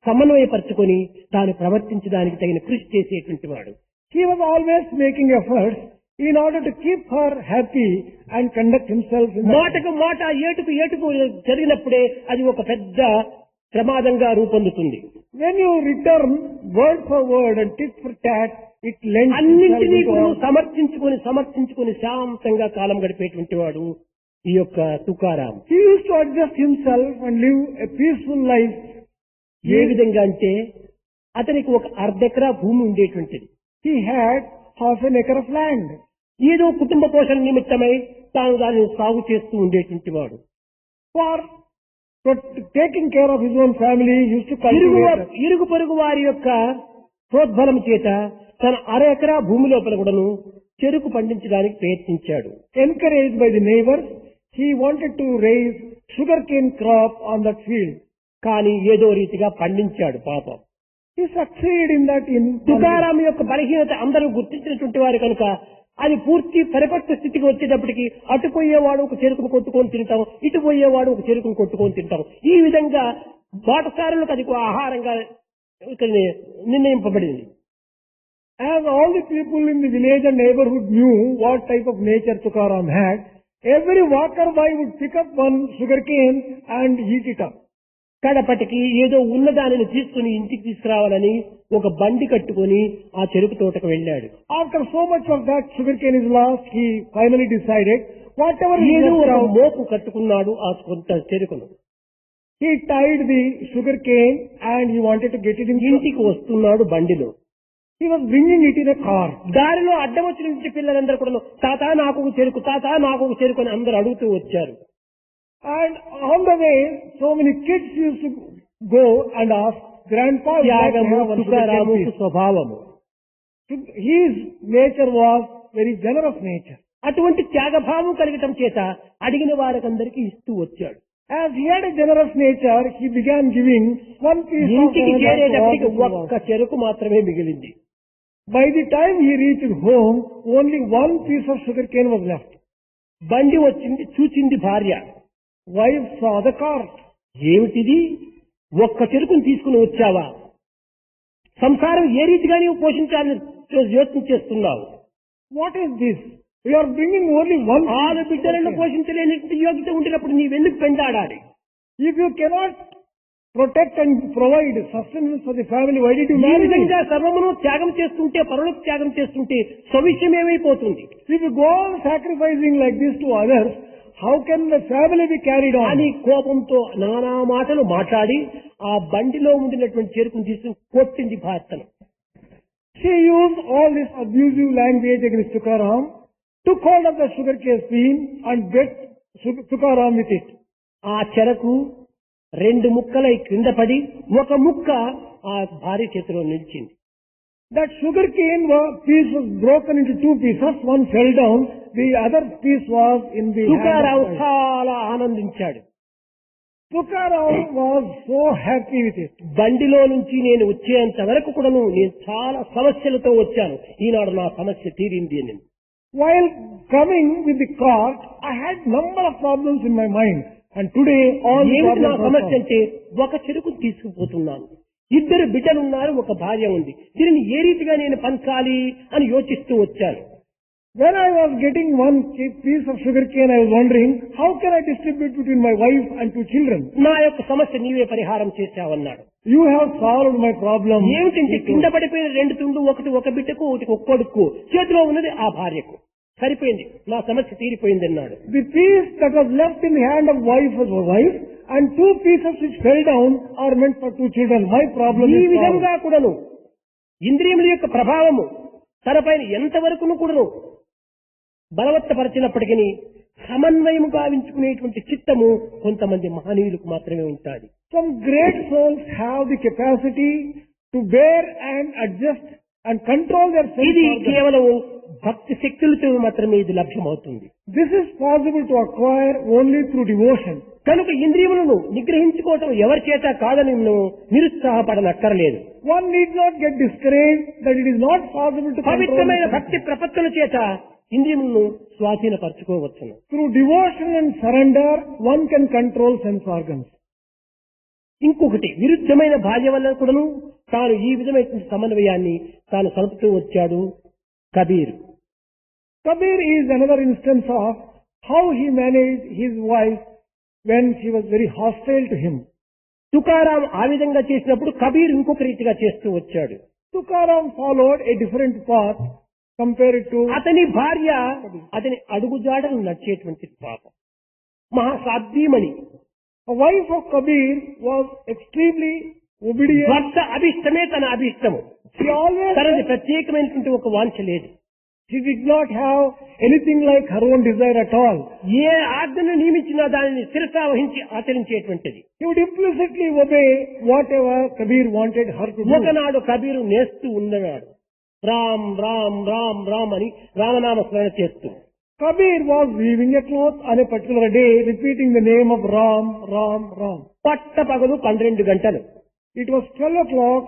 సమన్వయపరచుకొని తాను ప్రవర్తించడానికి తగిన కృషి చేసేటువంటి వాడు. He was always making efforts in order to keep her happy and conduct himself in that. మాటకు మాట ఏటుకు ఏటుకు జరిగినప్పుడే అది ఒక పెద్ద ప్రమాదంగా రూపొందుతుంది. When you return word for word and tit for tat, it lends అన్నింటినీ itself కూడా into సమర్థించుకొని శాంతంగా కాలం గడిపేటువంటి వాడు ఈ యొక్క Tukaram. He used to adjust himself and live a peaceful life. ఏ విధంగా అంటే అతనికి ఒక అర్ధెకరా భూమి ఉండేటువంటిది. He had half an acre of land. ఏదో కుటుంబ పోషణ నిమిత్తమై తాను దాన్ని సాగు చేస్తూ ఉండేటువంటి వాడు. For taking care of his own family, he used to cultivate. ఇరుగు పొరుగు వారి యొక్క ప్రోద్బలం చేత తన అర ఎకరా భూమి లోపల కూడాను చెరుకు పండించడానికి ప్రయత్నించాడు. Encouraged by the neighbors, he wanted to raise sugarcane crop on that field. కానీ ఏదో రీతిగా పండించాడు పాపం. He succeeded in that. Tukaram యొక్క బలహీనత అందరూ గుర్తించినటువంటి వారు కనుక అది పూర్తి పరిపక్వ స్థితికి వచ్చేటప్పటికి అటు పోయేవాడు ఒక చెరుకును కొట్టుకొని తింటాం, ఇటు పోయేవాడు ఒక చెరుకును కొట్టుకొని తింటాం. ఈ విధంగా బాటసారులకు అది ఆహారంగా నిర్ణయింపబడింది. As all the people in the village and neighborhood knew what type of nature Tukaram had, every walker by would pick up one sugarcane and eat it up. కడపటికి ఏదో ఉన్నదానిని తీసుకుని ఇంటికి తీసుకురావాలని ఒక బండి కట్టుకుని ఆ చెరుకు తోటకు వెళ్ళాడు. After so much of that sugarcane is lost, he finally decided whatever he ఏదో left ఒక out, మోపు కట్టుకున్నాడు ఆ కొంత చెరుకును. he tied the sugarcane and he wanted to get it in. ఇంటికి వస్తున్నాడు బండిలో. He was bringing it in a car. దారిలో అడ్డం వచ్చిన పిల్లలందరూ కూడా తాత నాకు ఒక చెరుకు, తాత నాకు ఒక చెరుకు అని అందరూ అడుగుతూ వచ్చారు. And on the way, so many kids used to go and ask, Grandpa, would you like to త్యాగము have one Tukaramu sugarcane, please?" స్వభావము. His nature was very generous nature. అటువంటి త్యాగభావం కలగటం చేత అడిగిన వారికందరికీ ఇస్తూ వచ్చాడు. As he had a generous nature, he began giving one piece of ఇంటికి banana to all చేరేటప్పటికి those who ఒక్క asked. చెరుకు మాత్రమే మిగిలింది. By the time he reached home, only one piece of sugarcane was left. బండి వచ్చింది, చూచింది భార్య. Wife saw the cart. ఏమిటిది, ఒక్క చెరుకుని తీసుకుని వచ్చావా? సంసారం ఏ రీతిగా నీవు పోషించాలని యోచన చేస్తున్నావు? What is this? We are bringing only one piece ఆరు of బిడ్డలను sugarcane. పోషించలేని యోగ్యత ఉండినప్పుడు నీవెందుకు పెండాడాలి? If you cannot protect and provide sustenance for the family, why did you ఈ marry me? విధంగా సర్వమును త్యాగం చేస్తుంటే, పరులకు త్యాగం చేస్తుంటే స్వవిషయం ఏమైపోతుంది If you go on sacrificing like this to others, how can the family be carried అని on? కోపంతో నానా మాటలు మాట్లాడి ఆ బండిలో ఉండినటువంటి చెరుకును తీసుకుని కొట్టింది భర్తను. She used all this abusive language against Tukaram, took hold of the sugarcane beam and beat Tukaram with it. ఆ చెరకు రెండు ముక్కలై క్రింద పడి ఒక ముక్క ఆ భార్య చేతిలో నిలిచింది. That sugarcane piece was broken into two pieces. One fell down, the other piece was in the hand తుకారావు of the wife. చాలా ఆనందించాడు. Tukaram was so happy with it. బండిలో నుంచి నేను వచ్చేంత వరకు కూడాను నేను చాలా సమస్యలతో వచ్చాను, ఈనాడు నా సమస్య తీరింది అని. While coming with the cart, I had number of problems in my mind. And today all the ఏమిటి నా problems are సమస్య solved. అంటే ఒక చెరుకును తీసుకుపోతున్నాను, ఇద్దరు బిడ్డలున్నారు, ఒక భార్య ఉంది, దీనిని ఏ రీతిగా నేను పంచాలి అని యోచిస్తూ వచ్చాను. When I was getting one piece of sugarcane, I was wondering, how can I distribute between my wife and two children? నా యొక్క సమస్య నీవే పరిహారం చేశావన్నాడు. You have solved my problem. ఏమిటంటే కింద పడిపోయిన రెండు తుండు, ఒకటి ఒక బిడ్డకు, ఒకటి ఒక కొడుకు, చేతిలో ఉన్నది ఆ భార్యకు. సరిపోయింది, నా సమస్య తీరిపోయింది అన్నాడు. The piece that was left in the hand of wife was a wife, and two pieces which fell down are meant for two children. My problem ఈ is solved. విధంగా కూడాను ఇంద్రియముల యొక్క ప్రభావము తనపైన ఎంతవరకును కూడాను బలవత్తపరిచినప్పటికీ సమన్వయము గావించుకునేటువంటి చిత్తము కొంతమంది మహనీయులకు మాత్రమే ఉంటుంది. Some great souls have the capacity to bear and adjust and control their ఇది sense organs. కేవలం భక్తి శక్తులతో మాత్రమే ఇది లభ్యమవుతుంది. This is possible to acquire only through devotion. కనుక ఇంద్రియములను నిగ్రహించుకోవటం ఎవరి చేత కాదని నిరుత్సాహపడనక్కర్లేదు. One need not get discouraged that it is not possible to control పవిత్రమైన the భక్తి senses. ప్రపత్తుల చేత ఇంద్రియములను స్వాధీనపరచుకోవచ్చును. Through devotion and surrender, one can control sense organs. ఇంకొకటి విరుద్ధమైన భార్య వల్ల కూడాను తాను ఈ విధమైన సమన్వయాన్ని తాను సలుపుతూ వచ్చాడు Kabir. Kabir is another instance of how he managed his wife when she was very hostile to him. Tukaram ఆ విధంగా చేసినప్పుడు కబీర్ ఇంకొక రీతిగా చేస్తూ వచ్చాడు. Tukaram followed a different path compared to అతని భార్య అతని అడుగుజాడలు నడిచేటువంటి పాపం మహాసాధ్వీమణి. a wife of Kabir was extremely obedient. భర్త అభిష్టమే తన అభిష్టము. She always తనది ప్రత్యేకమైనటువంటి ఒక వాంఛ లేదు. she did not have anything like her own desire at all. ఏ ఆజ్ఞను నియమించినా దానిని శిరసా వహించి ఆచరించేటువంటిది. He would implicitly obey whatever Kabir wanted her to do. ఒకనాడు కబీరు నేస్తూ ఉన్నాడు. రామ్ రామ్ రామ్ రామ్ అని రామనామ స్మరణ చేస్తూ Kabir was weaving a cloth on a particular day, repeating the name of Ram, Ram, Ram. పట్ట పగలు 12 గంటలు. It was 12 o'clock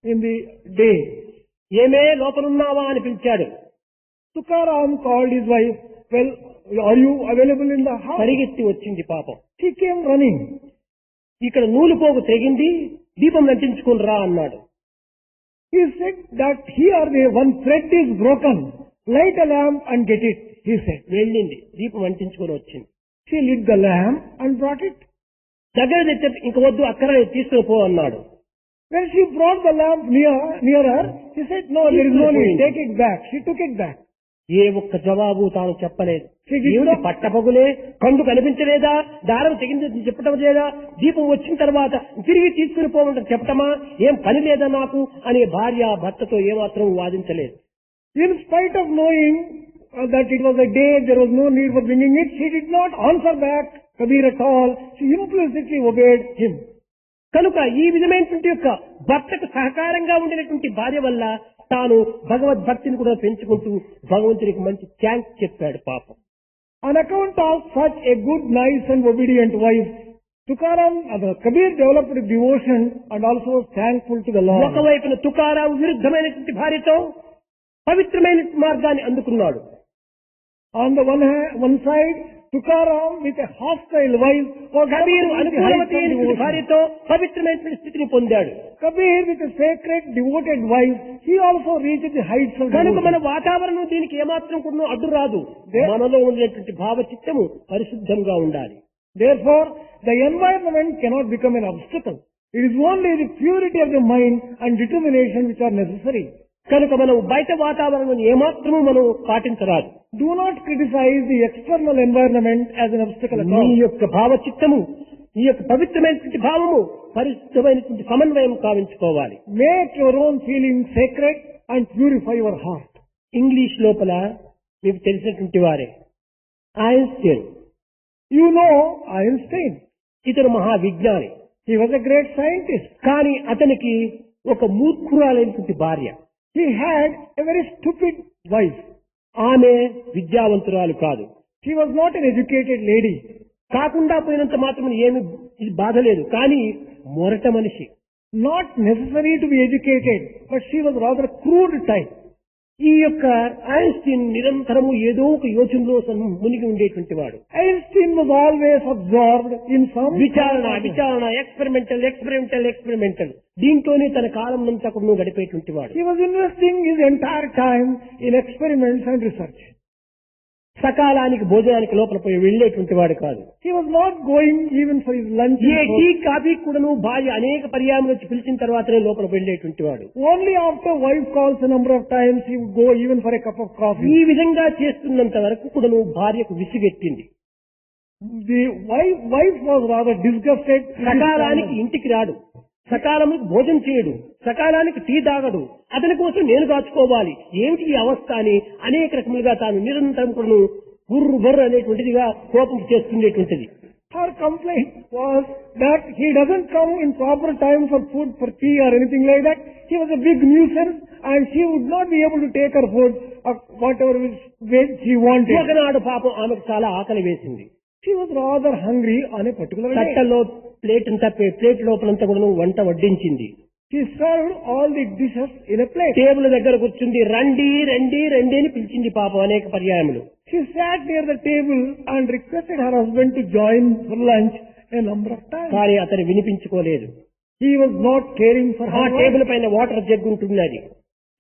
in the day. ఏమే లోపలున్నావా అని పిలిచాడు. Tukaram called his wife. Well, are you available in the house? పరిగెత్తి వచ్చింది పాపం. She came running. ఇక్కడ నూలు పోగు తెగింది, దీపం నంటించుకుని రా అన్నాడు. He said that here the one thread is broken. Light a lamp and get it, he said. వెళ్ళింది, దీపం అంటించుకొని వచ్చింది. She lit the lamp and brought it. దగ్గర తెచ్చ ఇంక వద్దు అక్కడ తీసుకుని పో అన్నాడు. When she brought the lamp nearer, he said, no, there is no need, take it back. She took it back. ఏ ఒక్క జవాబు తాను చెప్పలేదు. She did ఏమిటి not- పట్టపగులే, కండు కనిపించలేదా, దారం తెగింది చెప్పటం లేదా, దీపం వచ్చిన తర్వాత తిరిగి తీసుకుని పోమంటే చెప్పటమా, ఏం పని లేదా నాకు అనే భార్య భర్తతో ఏమాత్రం వాదించలేదు. In spite of knowing that it was a day, there was no need for bringing it, she did not answer back Kabir at all. She implicitly obeyed him. కనుక ఈ విధమైనటువంటి యొక్క భర్తకు సహకారంగా ఉండినటువంటి భార్య వల్ల తాను భగవద్భక్తిని కూడా పెంచుకుంటూ భగవంతునికి మంచి థ్యాంక్స్ చెప్పాడు పాపం. On account of such a good, nice and obedient wife, Kabir developed devotion and also was thankful to the Lord. ఒకవైపున తుకారాం విరుద్ధమైనటువంటి భార్యతో పవిత్రమైన మార్గాన్ని అందుకున్నాడు. On the one side, Tukaram with a hostile wife was Kabir developing the Anukulavati heights of అయినటువంటి devotion. భార్యతో పవిత్రమైనటువంటి స్థితిని పొందాడు. Kabir with a sacred, devoted wife, he also reached the heights of కనుక మన devotion. వాతావరణం దీనికి ఏమాత్రం కూడా అడ్డు రాదు. There- మనలో ఉండేటువంటి భావచిత్తము పరిశుద్ధంగా ఉండాలి. Therefore, the environment cannot become an obstacle. It is only the purity of the mind and determination which are necessary. కనుక మనం బయట వాతావరణం ఏమాత్రము మనం పాటించరాదు. Do not criticize the external environment as an obstacle at నీ all. యొక్క భావచిత్తము, నీ యొక్క పవిత్రమైనటువంటి భావము పరిశుద్ధమైనటువంటి సమన్వయం కావించుకోవాలి. Make your own feelings sacred and purify your heart. English లోపల మీకు తెలిసినటువంటి వారే ఐన్స్టీన్. You know Einstein. ఇతను మహా విజ్ఞాని. He was a great scientist. కానీ అతనికి ఒక మూర్ఖురాలైనటువంటి భార్య. He had a very stupid wife. ఆమె విద్యావంతురాలు కాదు. She was not an educated lady. కాకుండా పోయినంత మాత్రం ఏమి ఇది బాధ లేదు, కానీ మొరట మనిషి. Not necessary to be educated, but she was rather crude type. ఈ యొక్క ఐన్స్టీన్ నిరంతరము ఏదో ఒక యోచనలో మునిగి ఉండేటువంటి వాడు. Einstein was always absorbed in some విచారణ ఎక్స్పెరిమెంటల్ దీంతోనే తన కాలం అంతా కూడా గడిపేటువంటి వాడు. He was investing his entire time in experiments and research. సకాలానికి భోజనానికి లోపల పోయి వెళ్లేటువంటి వాడు కాదు. He was not going even for his lunch. ఏ టీ కాఫీ కూడాను భార్య అనేక పర్యాయములు వచ్చి పిలిచిన తర్వాతనే లోపల వెళ్లేటువంటి వాడు. Only after wife calls a number of times he would go even for a cup of coffee. ఈ విధంగా చేస్తున్నంత వరకు కూడాను భార్యకు విసిగెత్తింది. The wife was rather disgusted. సకాలానికి ఇంటికి రాడు, సకాలానికి భోజనం చేయడు, సకాలానికి టీ తాగడు, అతని కోసం నేను కాచుకోవాలి, ఏమిటి ఈ అవస్థ అని అనేక రకములుగా తాను నిరంతరం కూడా బుర్రు బుర్ర అనేటువంటిదిగా కోపం చేస్తుండేటువంటిది. Her complaint was that he doesn't come in proper time for food, for tea or anything like that. He was a big nuisance and she would not be able to take her food or whatever way she wanted. ఒకనాడు పాపం ఆమెకు చాలా ఆకలి వేసింది. She was rather hungry on a particular day. తట్టలో plate లోపలంతా కూడా వంట వడ్డించింది. She served all the dishes in a plate. Table దగ్గర కూర్చుంది. రండి రండి రండి అని పిలిచింది పాపం అనేక పర్యాయములు. She sat near the table and requested her husband to join for lunch a number of times. కానీ అతను వినిపించుకోలేదు. He was not caring for ఆ her. టేబుల్ పైన వాటర్ జగ్ ఉంటున్నది.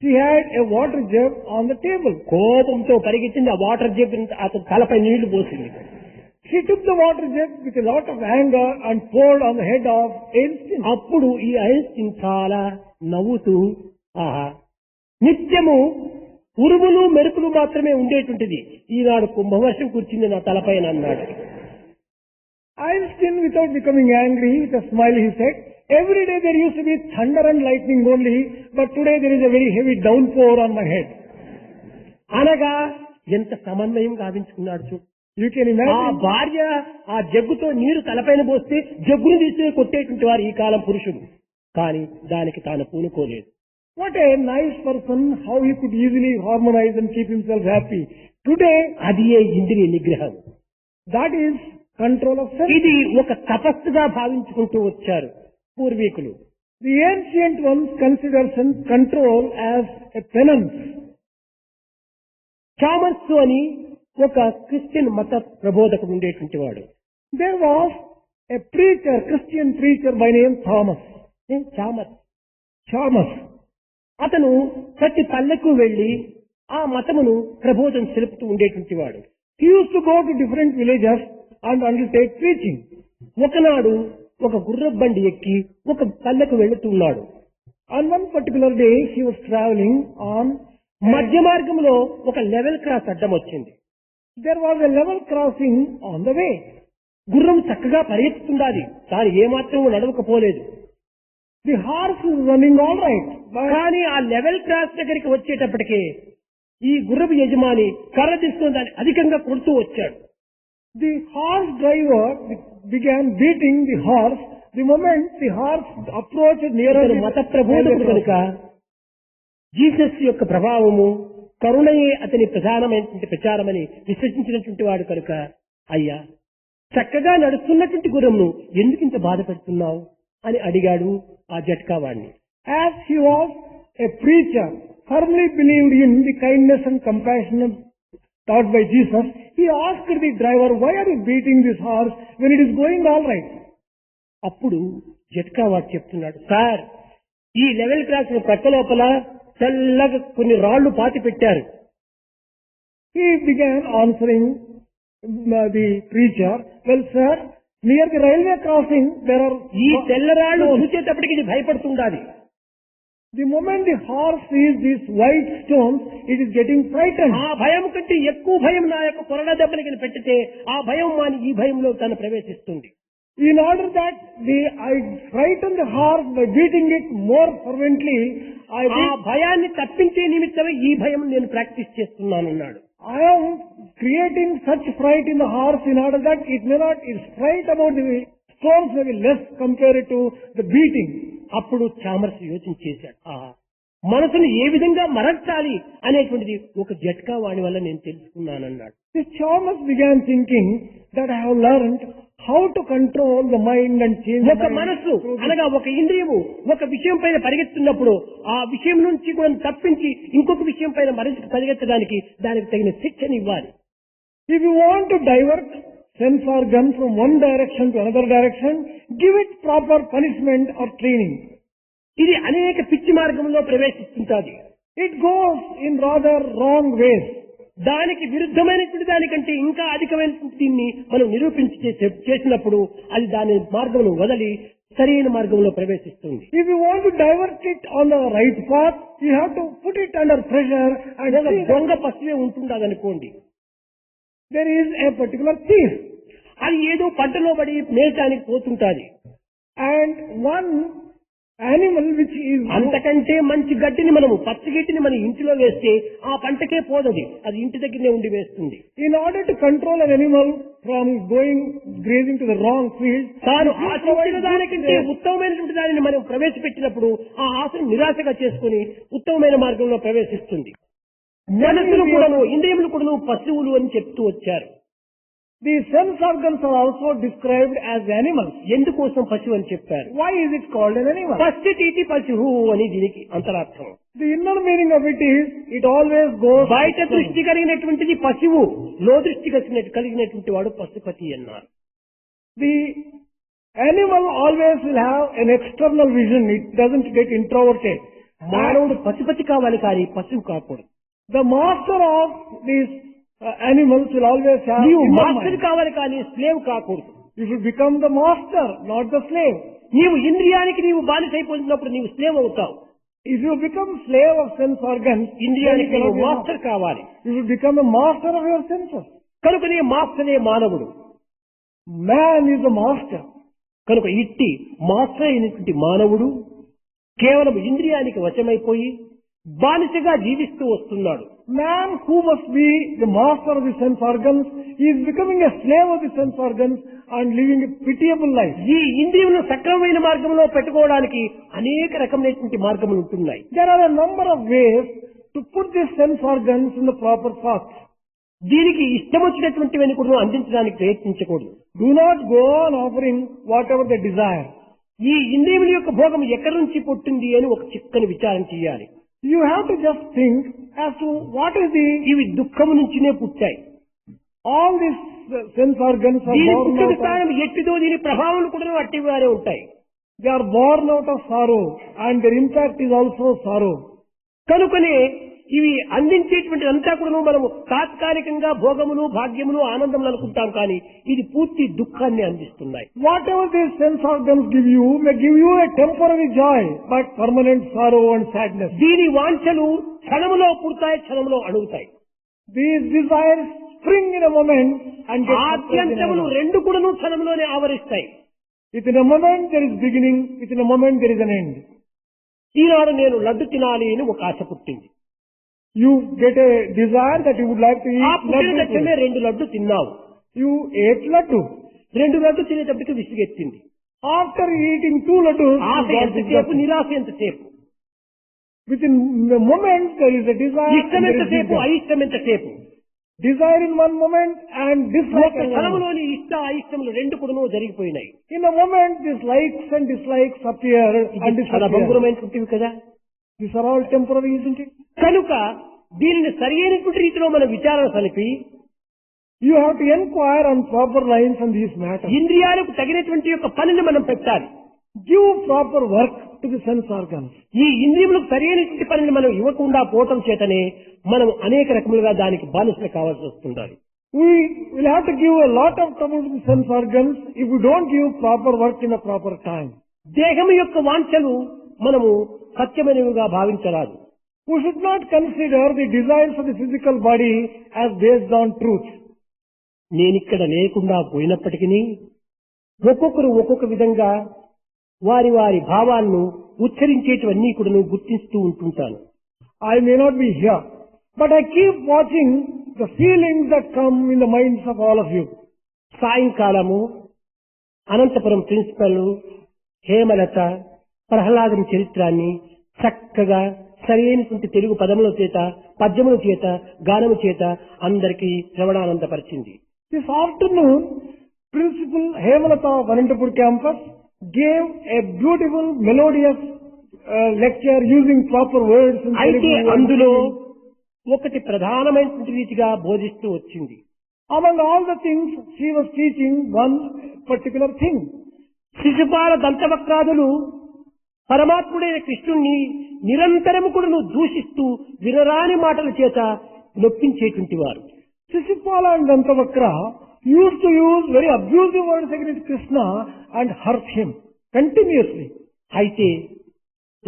She had a water jug on the table. కోపంతో పరిగెత్తింది. ఆ water jug అతని తలపై నీళ్లు పోసింది. She took the water jug with a lot of anger and poured on the head of Einstein. అప్పుడు ఈ ఐన్స్టీన్ చాలా నవ్వుతూ, ఆహా, నిత్యము ఉరుములు మెరుపులు మాత్రమే ఉండేటువంటిది, ఈనాడు కుంభవర్షం కూర్చుంది నా తలపైన అన్నాడు. Einstein, without becoming angry, with a smile, he said, every day there used to be thunder and lightning only, but today there is a very heavy downpour on my head. అనగా ఎంత సమన్వయం గావించుకున్నాడు చూడు. You can ఆ imagine. భార్య ఆ జగ్గుతో నీరు తలపైన పోస్తే జగ్గును తీసుకుని కొట్టేటువంటి వారు ఈ కాలం పురుషుడు. కానీ దానికి తాను పూనుకోలేదు. What a nice person, how he could easily harmonize and keep himself happy. Today, అది ఏ ఇంద్రియ నిగ్రహం. that is control of self. ఇది ఒక తపస్సుగా భావించుకుంటూ వచ్చారు పూర్వీకులు. The ancient ones consider control as a penance. చామర్సు అని ఒక క్రిస్టియన్ మత ప్రబోధకుడు ఉండేటువంటి వాడు. There was a preacher, Christian preacher by name Thomas. Chalmers. అతను ప్రతి పల్లెకు వెళ్లి ఆ మతమును ప్రబోధన తెలుపుతూ ఉండేటువంటి వాడు. He used to go to different villages and undertake preaching. ఒకనాడు ఒక గుర్రపు బండి ఎక్కి ఒక పల్లెకు వెళుతున్నాడు. On one particular day, he was traveling on. మధ్య మార్గంలో ఒక లెవెల్ క్రాస్ అడ్డం వచ్చింది. There was a level crossing on the way. గుర్రం చక్కగా పరిగెత్తుతుండాలి, తాను ఏమాత్రం నడవకపోలేదు. The horse is running all right, but కానీ ఆ లెవెల్ క్రాస్ దగ్గరికి వచ్చేటప్పటికే ఈ గుర్రపు యజమాని కర్ర తీసుకుని దాన్ని అధికంగా కొడుతూ వచ్చాడు. the horse driver began beating the horse. The moment the horse approached nearer ఇతను మత ప్రబోధకుడు కనుక జీసస్ యొక్క ప్రభావము కరుణయే అతని ప్రధానమైనటువంటి ప్రచారమని విశ్వసించినటువంటి వాడు కనుక, అయ్యా చక్కగా నడుస్తున్నటువంటి గుర్రంను ఎందుకు ఇంత బాధ పెడుతున్నావు అని అడిగాడు ఆ జట్కా వాడిని. as he was a preacher, firmly believed in the kindness and compassion taught by Jesus, he asked the driver, why are you beating this horse when it is going all right? అప్పుడు జట్కా వాడు చెప్తున్నాడు, sir ఈ level cross ప్రక్క లోపల చల్లగా కొన్ని రాళ్లు పాతి పెట్టారు. He began answering the preacher, well sir, near the railway crossing there are. ఈ తెల్లరాళ్లు చూసేటప్పటికి ఇది భయపడుతుండాలి. The moment the horse sees these white stones, it is getting frightened. ఆ భయం కంటే ఎక్కువ భయం నా యొక్క కొరడా దెబ్బలకి పెట్టితే ఆ భయం మాని ఈ భయంలో తను ప్రవేశిస్తుంది. In order that I frighten the horse by beating it more fervently, ఆ భయాన్ని తప్పించే నిమిత్తమే ఈ భయం నేను practice చేస్తున్నానన్నాడు. I am creating such fright in the horse in order that it may not, its fright about the stones may be less compared to the beating. అప్పుడు Chalmers యోచన చేశాడు, మనసును ఏ విధంగా మరల్చాలి అనేటువంటిది ఒక జట్కా వాణి వల్ల నేను తెలుసుకున్నానన్నాడు. The Chalmers began thinking that I have learned how to control the mind and change the ఒక mind. మనసు అనగా ఒక ఇంద్రియము ఒక విషయం పైన పరిగెత్తున్నప్పుడు ఆ విషయం నుంచి కూడా తప్పించి ఇంకొక విషయం పైన పరిగెత్తడానికి దానికి తగిన శిక్షణ ఇవ్వాలి. If you want to divert sense organ from one direction to another direction, give it proper punishment or training. ఇది అనేక పిచ్చి మార్గంలో ప్రవేశిస్తుంటుంది. It goes in rather wrong ways. దానికి విరుద్ధమైనటువంటి దానికంటే ఇంకా అధికమైనటువంటి దీన్ని మనం నిరూపించి చేసినప్పుడు అది దాని మార్గమును వదలి సరైన మార్గంలో ప్రవేశిస్తుంది. If you want to divert it on the right path, you have to put it under pressure and see that దొంగ పశువే ఉంటుండదు అనుకోండి, there is a particular thief అది ఏదో పంటలో పడి మేయటానికి పోతుంటాది. and one animal which is అంతకంటే మంచి గడ్డిని మనము పచ్చి గడ్డిని మన ఇంటిలో వేస్తే ఆ పంటకే పోదది, అది ఇంటి దగ్గరనే ఉండి వేస్తుంది. in order to control an animal from going grazing to the wrong field, తాను ఆశించిన దానికంటే ఉత్తమమైనటువంటి దానిని మనం ప్రవేశపెట్టినప్పుడు ఆ ఆశను నిరాశగా చేసుకుని ఉత్తమమైన మార్గంలో ప్రవేశిస్తుంది. మనసులు కూడాను ఇంద్రియములు కూడాను పశువులు అని చెప్తూ వచ్చారు. the sense organs are also described as animals. ఎందుకోసం పశువు అని చెప్పారు? Why is it called an animal? పశ్చితీతి పశువు అని దీనికి అంతరార్థం. The inner meaning of it is, it always goes బయట దృష్టి కలిగినటువంటిది పశువు, లో దృష్టి కలిగినటువంటి వాడు పశుపతి అన్నారు. The animal always will have an external vision. It doesn't get introverted. మానవుడు పశుపతి కావాలి కానీ పశువు కాకూడదు. The master of these animals will always have నీవు inner మాస్టర్ mind. కావాలి కానీ స్లేవ్ కాకూడదు. You should become the master, not the slave. నీవు ఇంద్రియానికి నీవు బానిసైపోతున్నప్పుడు నీవు స్లేవ్ అవుతావు. If you become slave of sense organs, then you ఇంద్రియానికి cannot నీవు be a master master. కావాలి. You should become a master of your senses. కనుకనే మాస్టరే మానవుడు. Man is the master. కనుక ఇట్టి మాస్టర్ అయినటువంటి మానవుడు కేవలం ఇంద్రియానికి వశమైపోయి బానిసగా జీవిస్తూ వస్తున్నాడు. Man who must be the master of the sense organs is becoming a slave of the sense organs and living a pitiable life. ఈ ఇంద్రియములను సక్రమమైన మార్గంలో పెట్టుకోవడానికి అనేక రకమైనటువంటి మార్గములు ఉంటున్నాయి. There are a number of ways to put these sense organs in the proper path. దీనికి ఇష్టం వచ్చినటువంటివన్నీ కూడా అందించడానికి ప్రయత్నించకూడదు. Do not go on offering whatever they desire. ఈ ఇంద్రియముల యొక్క భోగం ఎక్కడి నుంచి పుట్టింది అని ఒక చిక్కని విచారం చేయాలి. You have to just think as to what is the... ఇవి దుఃఖము నుంచినే పుట్టాయి. All these sense organs are దీని born పుట్టుక out of... స్థానం ఎట్టిదో దీని ప్రభావం కూడా అట్టిగానే ఉంటాయి. They are born out of sorrow and their impact is also sorrow. కనుకనే ఇవి అందించేటువంటి అంతా కూడా మనము తాత్కాలికంగా భోగములు భాగ్యములు ఆనందములు అనుకుంటాం కానీ ఇది పూర్తి దుఃఖాన్ని అందిస్తున్నాయి. Whatever these sense organs give you may give you a temporary joy, but permanent sorrow and sadness. దీని వాంఛలు క్షణములో పుడతాయి, క్షణములో అణుగుతాయి. These desires spring in a moment and get suppressed in ఆద్యంతములు another. రెండు కూడాను క్షణంలోనే ఆవరిస్తాయి. Within a moment there is beginning, within a moment there is an end. ఈనాడు నేను లడ్డు తినాలి అని ఒక ఆశ పుట్టింది. You get a desire that you would like to ఆ eat పుట్టిన laddu. తక్షణమే 2 లడ్డు తిన్నావు. You ate laddu. 2 laddu తినేటప్పటికి విసిగెత్తింది. After eating 2 laddus, Asha you got ఎంతసేపు, disgusted. నిరాశ ఎంతసేపు, Within a moment there is a desire ఇష్టం and there is ఎంతసేపు, disgust. అయిష్టం ఎంతసేపు. Desire in one moment and dislike ఒక in one moment. క్షణంలోని ఇష్ట అయిష్టములు రెండు కూడాను జరిగిపోయినాయి. In a moment these likes and dislikes appear and ఇది చాలా disappear. భంగురమైనటువంటివి కదా. These are all temporary, isn't it? కనుక దీనిని సరి అయినటువంటి రీతిలో మనం విచారణ సలిపి You have to inquire on proper lines on these matters. ఇంద్రియాలకు తగినటువంటి యొక్క పనిని మనం పెట్టాలి. Give proper work to the sense organs. ఈ ఇంద్రియములకు సరైనటువంటి పనిని మనం ఇవ్వకుండా పోవటం చేతనే మనం అనేక రకములుగా దానికి బానిసలు కావాల్సి వస్తుండాలి. We will have to give a lot of trouble to the sense organs if we don't give proper work in a proper time. దేహము యొక్క వాంఛలు మనము సత్యమైనవిగా భావించరాదు. We should not consider the desires of the physical body as based on truth. నేనిక్కడ లేకుండా పోయినప్పటికీ ఒక్కొక్కరు ఒక్కొక్క విధంగా వారి వారి భావాలను ఉచ్చరించేటివన్నీ కూడా గుర్తిస్తూ ఉంటుంటాను. I may not be here, but I keep watching the feelings that come in the minds of all of you. సాయంకాలము అనంతపురం ప్రిన్సిపల్ హేమలత ప్రహ్లాదుని చరిత్రాన్ని చక్కగా సరైనటువంటి తెలుగు పదముల చేత, పద్యముల చేత, గానము చేత అందరికీ శ్రవణానందపరిచింది. This afternoon, Principal Hemalata of Anantapur campus gave a beautiful, melodious lecture using proper words in అయితే Telugu. అందులో ఒకటి ప్రధానమైనటువంటి రీతిగా బోధిస్తూ వచ్చింది. Among all the things, she was teaching one particular thing. Shishupala దంతవక్రాదులు పరమాత్ముడైన కృష్ణుణ్ణి నిరంతరము కూడా దూషిస్తూ వినరాని మాటల చేత నొప్పించేటువంటి వారు. Shishupala and Dantavakra used to use very abusive words against Krishna and hurt him continuously. అయితే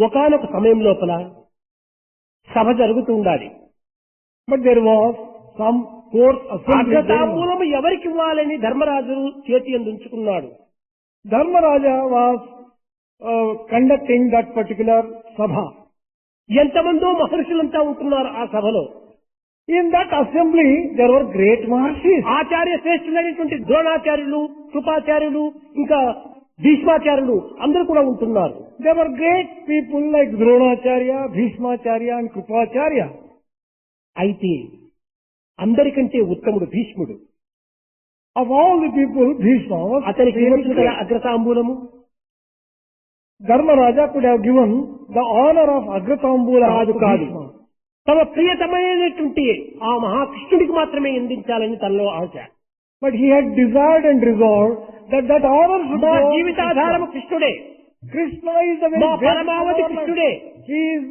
ఒకానొక సమయం లోపల సభ జరుగుతూ ఉండాలి. But there was some court assembly. అగ్రతాంబూలము ఎవరికి ఇవ్వాలని ధర్మరాజు చేతి అందుంచుకున్నాడు. Dharmaraja was conducting that particular sabha. ఎంతమందో మహర్షులంతా ఉంటున్నారు ఆ సభలో. In that assembly, there were great Maharshis. ఆచార్య శ్రేష్ఠులైనటువంటి ద్రోణాచార్యులు, కృపాచార్యులు, ఇంకా భీష్మాచార్యులు అందరూ కూడా ఉంటున్నారు. There were great people like Dronacharya, Bhishmacharya and Krupacharya. అయితే అందరికంటే ఉత్తముడు భీష్ముడు. Of all the people, Bhishma was అతనికి famous ఏమొచ్చింది great. అగ్రతాంబూలము? Dharmaraja could have given the honor of Agratambula కాదు to కాదు, Bhishma. తమ ప్రియతమైనటువంటి ఆ మహాకృష్ణుడికి మాత్రమే అందించాలని తనలో ఆశ. But he had desired and resolved that honor should మా go to జీవితాధారము కృష్ణుడే, Krishna is the very మా best పరమావధి of our life. కృష్ణుడే, He is,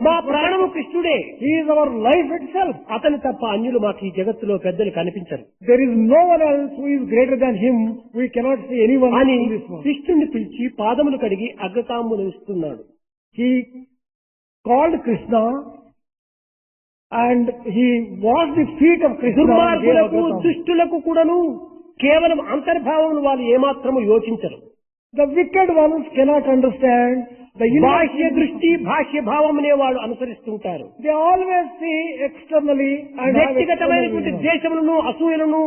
మా ప్రాణము కృష్ణుడే. he is our life itself. అతను తప్ప అన్యులు మాకు ఈ జగత్తులో పెద్దలు కనిపించరు There is no one else who is greater than him. We cannot see anyone అని in this world. కృష్ణుడిని పిలిచి పాదములు కడిగి అగ్రతాంబులు ఇస్తున్నాడు. He called Krishna and he washed the feet of Krishna. and gave దుర్మార్గులకు Agratambula. దుష్టులకు కూడాను కేవలం అంతర్భావములు వాళ్ళు ఏమాత్రము యోచించరు. The wicked ones cannot understand the inner బాహ్య దృష్టి భాష్య భావం అనే వాళ్ళు అనుసరిస్తుంటారు. They always see externally and have వ్యక్తిగతమైనటువంటి external ద్వేషములను అసూయలను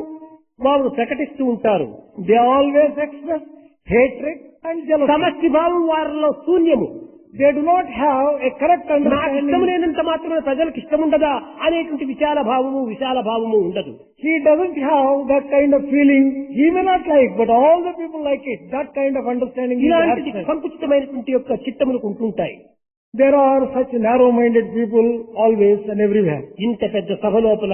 వాళ్ళు ప్రకటిస్తూ ఉంటారు. They always express hatred and jealousy. సమష్టి భావం వారిలో శూన్యము. They do not have a correct నాకు ఇష్టం understanding. లేనంత మాత్రమే ప్రజలకు ఇష్టం ఉండదా అనేటువంటి విశాల భావము ఉండదు. He doesn't have that kind of feeling. He may not like, but all the people like it. That kind of understanding is ఇలాంటి absent. సంకుచితమైనటువంటి యొక్క చిత్తములకు ఉంటుంటాయి. There are such narrow-minded people always and everywhere. ఇంత పెద్ద సభ లోపల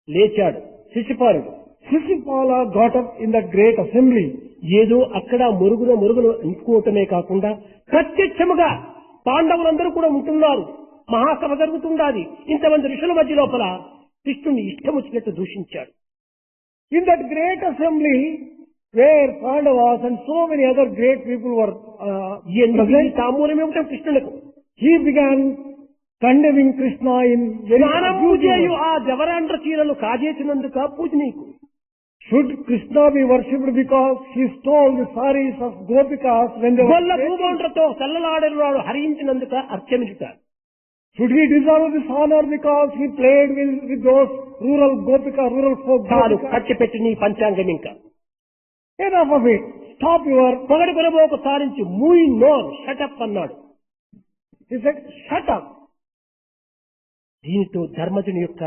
లేచాడు శిశుపాలుడు. Shishupala got up in that great assembly. ఏదో అక్కడ మురుగున ఇంచుకోవటమే కాకుండా ప్రత్యక్షముగా పాండవులందరూ కూడా ఉంటున్నారు. మహాసభ జరుగుతుండాలి. ఇంతమంది ఋషుల మధ్య లోపల కృష్ణుని ఇష్టం వచ్చినట్టు దూషించాడు. In that great assembly where Pandavas and so many other great people were ఎందుకు ఈ present, తాంబూలం ఇవ్వటం కృష్ణులకు? he began condemning Krishna in very స్నానం abusive పూజయు words. ఆ జవరాండ్ర చీరలు కాజేసినందుక పూజ నీకు. Should Krishna be worshipped because he stole the saris of Gopikas when they were Golla bathing? భూమౌండ్రతో చల్లలాడేవాడు హరించినందుక అర్చమిట. Should he deserve this honor because he played with those rural folk చాలు Gopikas? ఖర్చు పెట్టి నీ పంచాంగం ఇంకా Enough of it. Stop your... పొగడు కొనబోకు సారించి మూయి నోర్ shut up అన్నాడు. He said, shut up. దీనితో ధర్మజుని యొక్క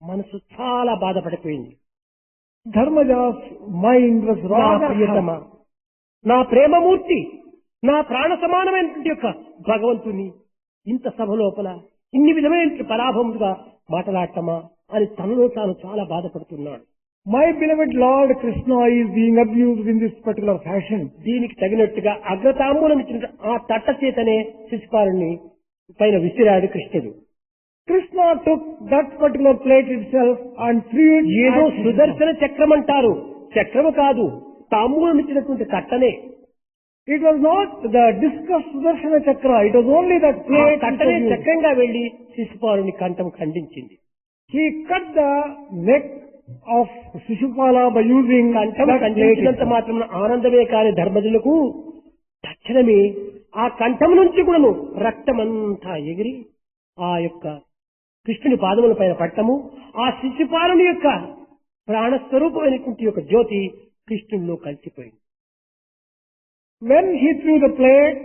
మనసు చాలా బాధపడిపోయింది. Dharmaja's mind was నా rather ప్రియతమ, hurt. నా ప్రేమమూర్తి, నా ప్రాణ సమానమైనటువంటి యొక్క భగవంతుని ఇంత సభ లోపల ఇన్ని విధమైన పరాభముగా మాట్లాడటమా అని తనలో తాను చాలా బాధపడుతున్నాడు. My beloved Lord Krishna is being abused in this particular fashion. దీనికి తగినట్టుగా అగ్రతాంబూలం ఇచ్చిన ఆ తట్ట చేతనే శిశుపాలుని పైన విసిరాడు కృష్ణుడు. Krishna took that particular plate itself and threw it ఏదో at Krishna. సుదర్శన చక్రం అంటారు, చక్రము కాదు, తాంబూలం ఇచ్చినటువంటి తట్టనే. It was not the discus Sudarshana Chakra, it was only that ఆ plate. తట్టనే which was used. చక్రంగా వెళ్లి శిశుపాలుని కంఠం ఖండించింది. He cut the neck of Shishupala by using కంఠం that plate. ఖండించినంత itself. మాత్రం ఆనందమే కాని ధర్మజులకు తక్షణమే ఆ కంఠం నుంచి కూడాను రక్తమంతా ఎగిరి ఆ యొక్క కృష్ణుని పాదముల పైన పట్టము, ఆ శిశుపాలుని యొక్క ప్రాణస్వరూపమైనటువంటి యొక్క జ్యోతి కృష్ణునిలో కలిసిపోయింది. When he threw the plate,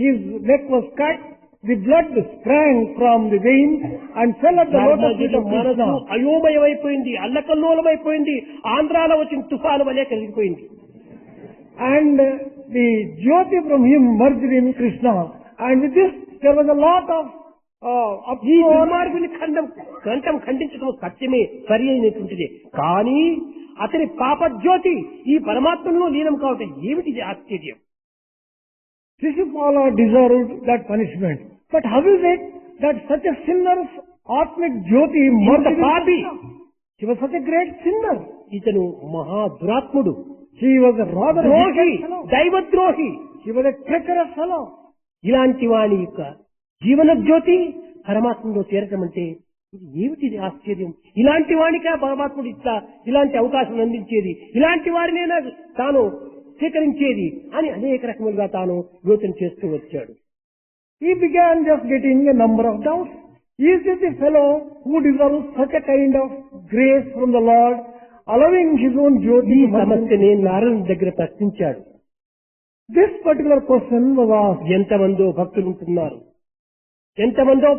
his neck was cut, the blood sprang from the veins and fell at the lotus feet ధర్మజుడి of మనసు Krishna. అయోమయమైపోయింది, అల్లకల్లోలమైపోయింది, ఆంధ్రాలో వచ్చిన తుఫాను వలె కలిగిపోయింది. And the jyoti from him merged in Krishna. And with this, there was a lot of ఈ దుర్మార్గుని కంఠం ఖండించడం సత్యమే, సరి అయినటువంటిది. కానీ అతని పాపజ్యోతి ఈ పరమాత్మలో లీనం కావటం ఏమిటిది ఆశ్చర్యం. Shishupala deserved that punishment. But how is it that such a sinner's Atmic Jyoti ఇంత merged with పాపి, Krishna. She was such a great sinner. ఇతను మహా దురాత్ముడు, She was a rather ద్రోహి, wicked fellow. దైవద్రోహి. She was a treacherous fellow. ఇలాంటి వాని యొక్క జీవన జ్యోతి పరమాత్మలో చేరటం అంటే ఇది ఏమిటి ఆశ్చర్యం? ఇలాంటి వానికే పరమాత్ముడు ఇలాంటి అవకాశం అందించేది, ఇలాంటి వారినైనా తాను స్వీకరించేది అని అనేక రకములుగా తాను యోచన చేస్తూ వచ్చాడు. He began just getting a number of doubts. Is this the fellow who deserves such a kind of grace from the Lord, allowing his own ఈ Jyoti to merge? సమస్యని నారాయణ దగ్గర ప్రశ్నించాడు. This particular question was asked. ఎంతమందో భక్తులు ఉంటున్నారు, ఎంతమందో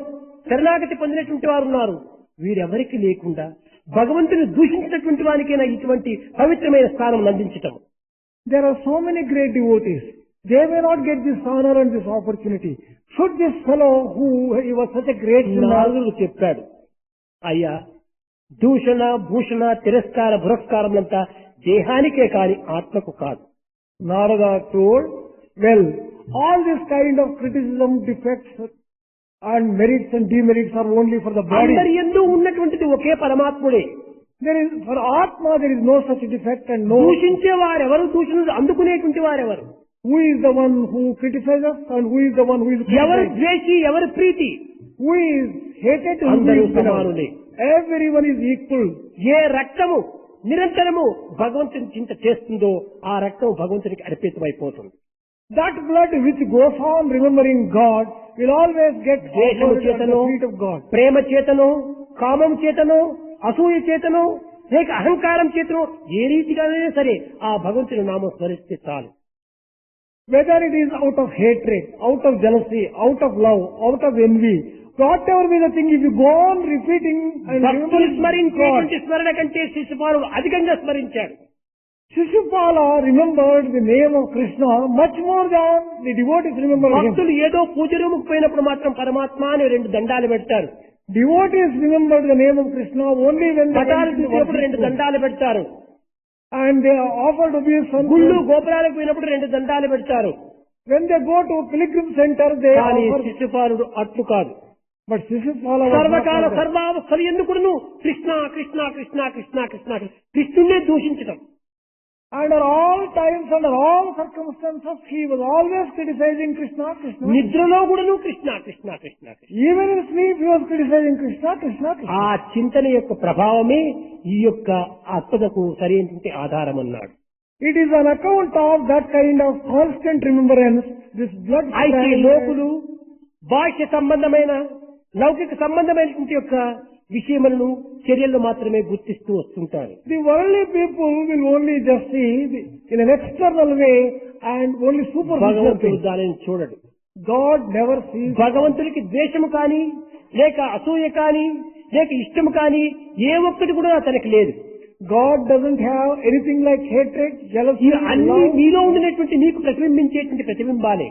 శరణాగతి పొందినటువంటి వారు ఉన్నారు. వీరెవరికి లేకుండా భగవంతుని దూషించినటువంటి వానికైనా ఇటువంటి పవిత్రమైన స్థానం అందించటం. There are so many great devotees. They may not get this honor and this opportunity. Should this fellow who he was such a great sinner, నారదుడు చెప్పాడు, అయ్యా దూషణ భూషణ తిరస్కార పురస్కారములంతా దేహానికే కాని ఆత్మకు కాదు. Narada told, well, all this kind of criticism, defects and merits and demerits are only for the body. అందరి యందు ఉన్నటువంటిది ఒకే పరమాత్ముడే. There is, for Atma there is no such defect and no, దూషించే వారెవరు, దూషణ అందుకునేటువంటి వారెవరు, who is the one who criticizes and who is the one who is ఎవరు criticized. ద్వేషి, ఎవరు ప్రీతి, Who is hated and who అందరూ is beloved. సమానులే. Everyone is equal. ఏ రక్తము నిరంతరము భగవంతుని చింత చేస్తుందో ఆ రక్తం భగవంతునికి అర్పితమైపోతుంది. That blood which goes on remembering God will always get ద్వేషము offered at చేతనో, the feet of God. ప్రేమ చేతనో, కామం చేతనో, అసూయ చేతనో, లేక అహంకారం చేతనో ఏ రీతిగానైనా సరే ఆ భగవంతుని నామం స్మరిస్తే చాలు. Whether it is out of hatred, out of jealousy, out of love, out of envy, whatever be the thing, if you go on repeating and భక్తులు remembering God, స్మరించేటువంటి స్మరణ కంటే శిశుపాలుడు అధికంగా స్మరించాడు. Shishupala remembered the name of Krishna much more than the devotees remember him. భక్తులు ఏదో పూజ రూముకు పోయినప్పుడు మాత్రం పరమాత్మ అని 2 దండాలు పెడతారు, Devotees remembered the name of Krishna only when they పటాలు went to చూసినప్పుడు 2 worship him. దండాలు పెడతారు, And they are offered obeisance. గుళ్ళు గోపురాలకు పోయినప్పుడు 2 దండాలు పెడతారు. When they go to pilgrim center, they కానీ offer. శిశుపాలుడు అట్లు కాదు. But Shishupala was not సర్వకాల like that. సర్వావస్థలు ఎందుకును కృష్ణ కృష్ణ కృష్ణ కృష్ణ కృష్ణ కృష్ణునే దూషించడం. Under all times, under all circumstances, he was always criticizing Krishna, Krishna. నిద్రలో కూడాను Krishna Krishna Krishna Krishna. Even in sleep, he was criticizing Krishna, Krishna, Krishna. ఆ చింతన యొక్క ప్రభావమే ఈ యొక్క ఆత్మకు సరైనటువంటి ఆధారం అన్నాడు. It is on account of that kind of constant remembrance, this blood అయితే flow. లోకులు బాహ్య సంబంధమైన లౌకిక సంబంధమైనటువంటి యొక్క విషయములను చర్యలు మాత్రమే గుర్తిస్తూ వస్తుంటారు. The worldly people will only just see in an external way and only superficial భగవంతుడు things. దానిని చూడడు. God never sees. భగవంతుడికి ద్వేషము కానీ లేక అసూయ కానీ లేక ఇష్టము కానీ ఏ ఒక్కటి కూడా అతనికి లేదు. God doesn't have anything like hatred, jealousy, ఈ అన్ని love. నీలో ఉండినటువంటి నీకు ప్రతిబింబించేటువంటి ప్రతిబింబాలే.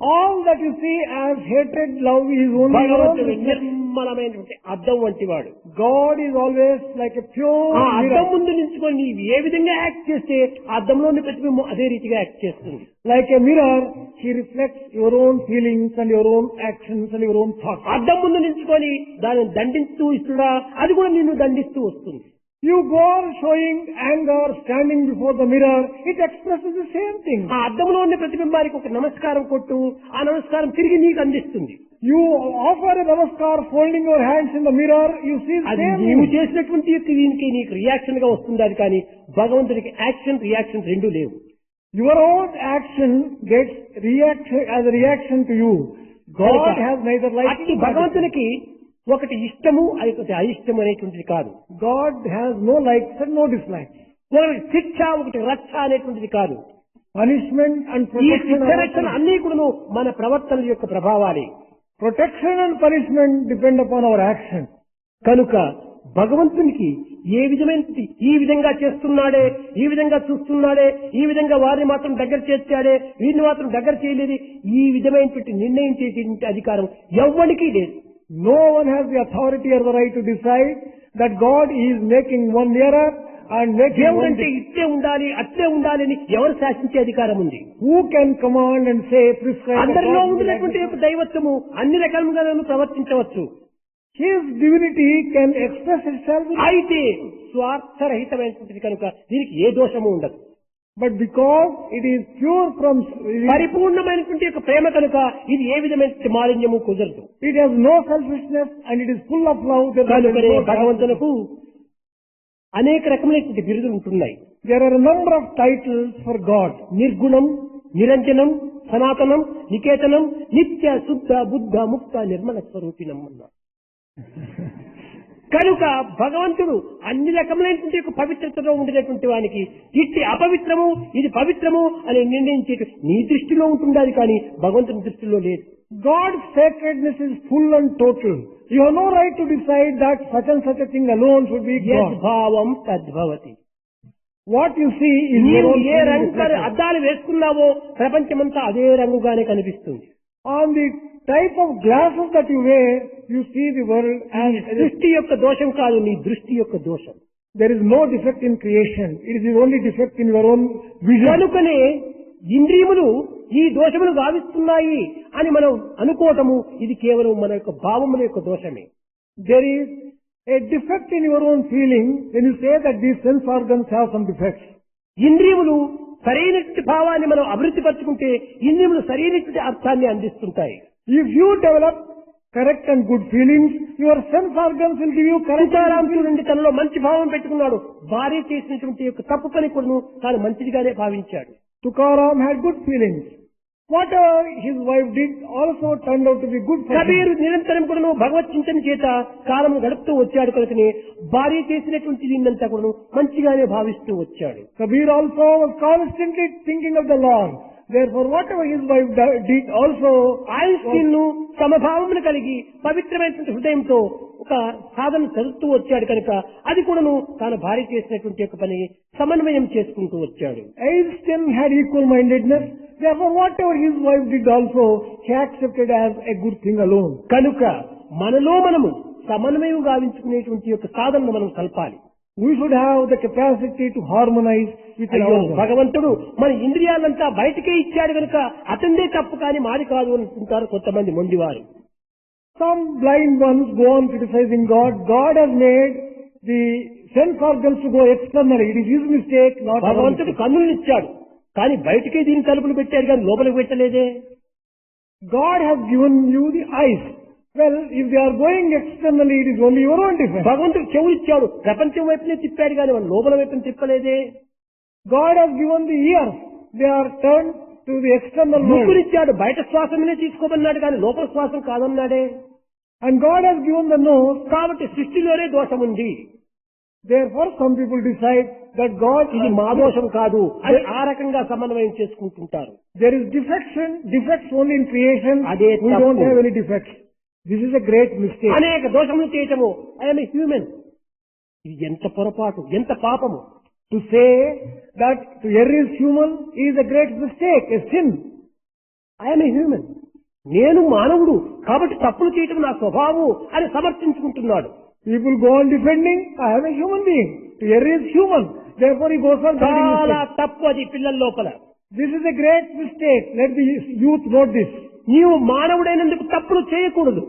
All that you see as hatred, love is only your own భగవంతుడు reflection. నిర్మలమైనటువంటి అద్దం వంటి వాడు. God is always like a pure ఆ అద్దం mirror. ముందు నిలుచుకొని నీవు ఏ విధంగా యాక్ట్ చేస్తే ఆ అద్దంలోని ప్రతిబింబం అదే రీతిగా యాక్ట్ చేస్తుంది. Like a mirror, he reflects your own feelings and your own actions and your own thoughts. అద్దం ముందు నిలుచుకొని దానిని దండిస్తూ ఇస్తున్నా అది కూడా నిన్ను దండిస్తూ వస్తుంది. You go on showing anger, standing before the mirror, it expresses the same thing. ఆ అద్దంలో ఉన్న ప్రతిబింబానికి ఒక నమస్కారం కొట్టు, ఆ నమస్కారం తిరిగి నీకు అందిస్తుంది. You offer a namaskar, folding your hands in the mirror, you see the అది same నీవు thing. చేసినటువంటి యొక్క దీనికి నీకు రియాక్షన్ గా వస్తుంది. అది కానీ భగవంతుడికి యాక్షన్ రియాక్షన్ రెండు లేవు. Your own action gets reaction as a reaction to you. God has neither అట్టి liking nor భగవంతునికి ఒకటి ఇష్టము ఒకటి అయిష్టము అనేటువంటిది కాదు. God has no likes and no dislikes. ఒకటి శిక్ష ఒకటి రక్ష అనేటువంటిది కాదు. Punishment and ఈ protection శిక్ష are రక్షణ అన్ని కూడా మన ప్రవర్తన యొక్క ప్రభావాలే. protection and punishment depend upon our action. కనుక భగవంతునికి ఏ విధమైన ఈ విధంగా చేస్తున్నాడే, ఈ విధంగా చూస్తున్నాడే, ఈ విధంగా వారిని మాత్రం దగ్గర చేర్చాడే, వీరిని మాత్రం దగ్గర చేయలేదు, ఈ విధమైనటువంటి నిర్ణయం చేసేటువంటి అధికారం ఎవ్వరికీ లేదు. No one has the authority or the right to decide that God is making one nearer and making దేవుడు one అంటే ఇట్లే ఉండాలి అట్లే ఉండాలి అని ఎవరు శాసించే అధికారం ఉంది? who can command and say prescribe. అందరిలో that God will ఉండినటువంటి act. యొక్క దైవత్వము అన్ని రకాలుగా ప్రవర్తించవచ్చు. His divinity can express itself in అయితే స్వార్థరహితమైనటువంటిది కనుక దీనికి ఏ దోషము ఉండదు. but because it is pure from పరిపూర్ణమైనటువంటి యొక్క ప్రేమ కనుక ఇది ఏ విధమైన మాలిన్యము కుదరదు. it has no selfishness and it is full of love. కనుకనే భగవంతునకు అనేక రకమైనటువంటి బిరుదులు ఉంటున్నాయి. There are a number of titles for God. నిర్గుణం, నిరంజనం, సనాతనం, నికేతనం, నిత్య శుద్ధ బుద్ధ ముక్త నిర్మల స్వరూపిణం అన్నారు. కనుక భగవంతుడు అన్ని రకములైనటువంటి యొక్క పవిత్రతలో ఉండినటువంటి వానికి ఇట్టి అపవిత్రము ఇది పవిత్రము అని నిర్ణయించే నీ దృష్టిలో ఉంటుండాలి కానీ భగవంతుని దృష్టిలో లేదు. God's sacredness is full and total. You have no right to decide that such and such a thing alone should be God. భావం తద్భవతి. What you see is నీవు your ఏ own రంగు reflection. అద్దాలు వేసుకున్నావో ప్రపంచమంతా అదే రంగుగానే కనిపిస్తుంది. On the type of glasses that you wear, you see the world as దృష్టి యొక్క దోషం కాదు, నీ దృష్టి యొక్క దోషం. there is no defect in creation. It is the only defect in your own vision. కనుకనే ఇంద్రియములు ఈ దోషములు గావిస్తున్నాయి అని మనం అనుకోవటము ఇది కేవలం మన యొక్క భావముల యొక్క దోషమే. There is a defect in your own feeling when you say that these sense organs have some defects. ఇంద్రియములు సరైనటువంటి భావాన్ని మనం అభివృద్ధి పరుచుకుంటే ఇంద్రియములు సరైనటువంటి అర్థాన్ని అందిస్తుంటాయి. If you develop correct and good feelings, your sense organs will give you correct and good Tukaram feelings. చూడండి, తనలో మంచి భావం పెట్టుకున్నాడు. భార్య చేసినటువంటి యొక్క తప్పు పని కూడా తాను మంచిదిగానే భావించాడు. Tukaram had good feelings. Whatever his wife did also turned out to be good for him. Kabir నిరంతరం కూడా భగవత్ చింతన చేత కాలం గడుపుతూ వచ్చాడు కనుకనే భార్య చేసినటువంటి దీన్నంతా కూడా మంచిగానే భావిస్తూ వచ్చాడు. Kabir also was constantly thinking of the Lord. Therefore, whatever his wife did also, Einstein ను సమభావమును కలిగి పవిత్రమైనటువంటి హృదయంతో ఒక సాధన చదువుతూ వచ్చాడు కనుక అది కూడాను తాను భార్య చేసినటువంటి యొక్క పని సమన్వయం చేసుకుంటూ వచ్చాడు. Einstein had equal-mindedness. Therefore, whatever his wife did also, he accepted as a good thing alone. కనుక మనలో మనము సమన్వయం గావించుకునేటువంటి యొక్క సాధనను మనం కల్పాలి. We should have the capacity to harmonize with అయ్యో, ourselves. భగవంతుడు మన ఇంద్రియాలంతా బయటకే ఇచ్చాడు కనుక అతందే తప్పు కానీ మాది కాదు అనుకుంటారు కొంతమంది మొండివారు. Some blind ones go on criticizing God. God has made the sense organs to go externally. It is his mistake, not our భగవంతుడు mistake. కన్నులు ఇచ్చాడు కానీ బయటకే దీని తలుపులు పెట్టాడు కానీ లోపలికి పెట్టలేదే. God has given you the eyes. Well, if they are going externally, it is only your own defense. భగవంతుడు చెవులు ఇచ్చాడు, ప్రపంచం వైపునే తిప్పాడు కానీ మన లోపల వైపుని తిప్పలేదే. God has given the ears. They are turned to the external world. ముక్కునిచ్చాడు, బయట శ్వాసమే తీసుకోమన్నాడు కానీ లోపల శ్వాసం కాదన్నాడే. And God has given the nose. కాబట్టి సృష్టిలోనే దోషం ఉంది. Therefore, some people decide that God ఇది మా దోషం కాదు అని ఆ రకంగా సమన్వయం చేసుకుంటుంటారు. there is defects only in creation. అదే We తప్పు. don't have any defects. This is a great mistake. అనేక దోషములు చేయటము ఐఎమ్ హ్యూమన్, ఇది ఎంత పొరపాటు, ఎంత పాపము. To say that to err is human is a great mistake, a sin. I'm human, నేను మానవుడు కాబట్టి తప్పులు చేయటం నా స్వభావం అని సమర్థించుకుంటున్నాడు. People go on defending, I am a human being. To err is human. Therefore he goes on committing చాలా mistakes. తప్పు అది పిల్లల లోపల. This is a great mistake. Let the youth note this. నీవు మానవుడైనందుకు తప్పులు చేయకూడదు.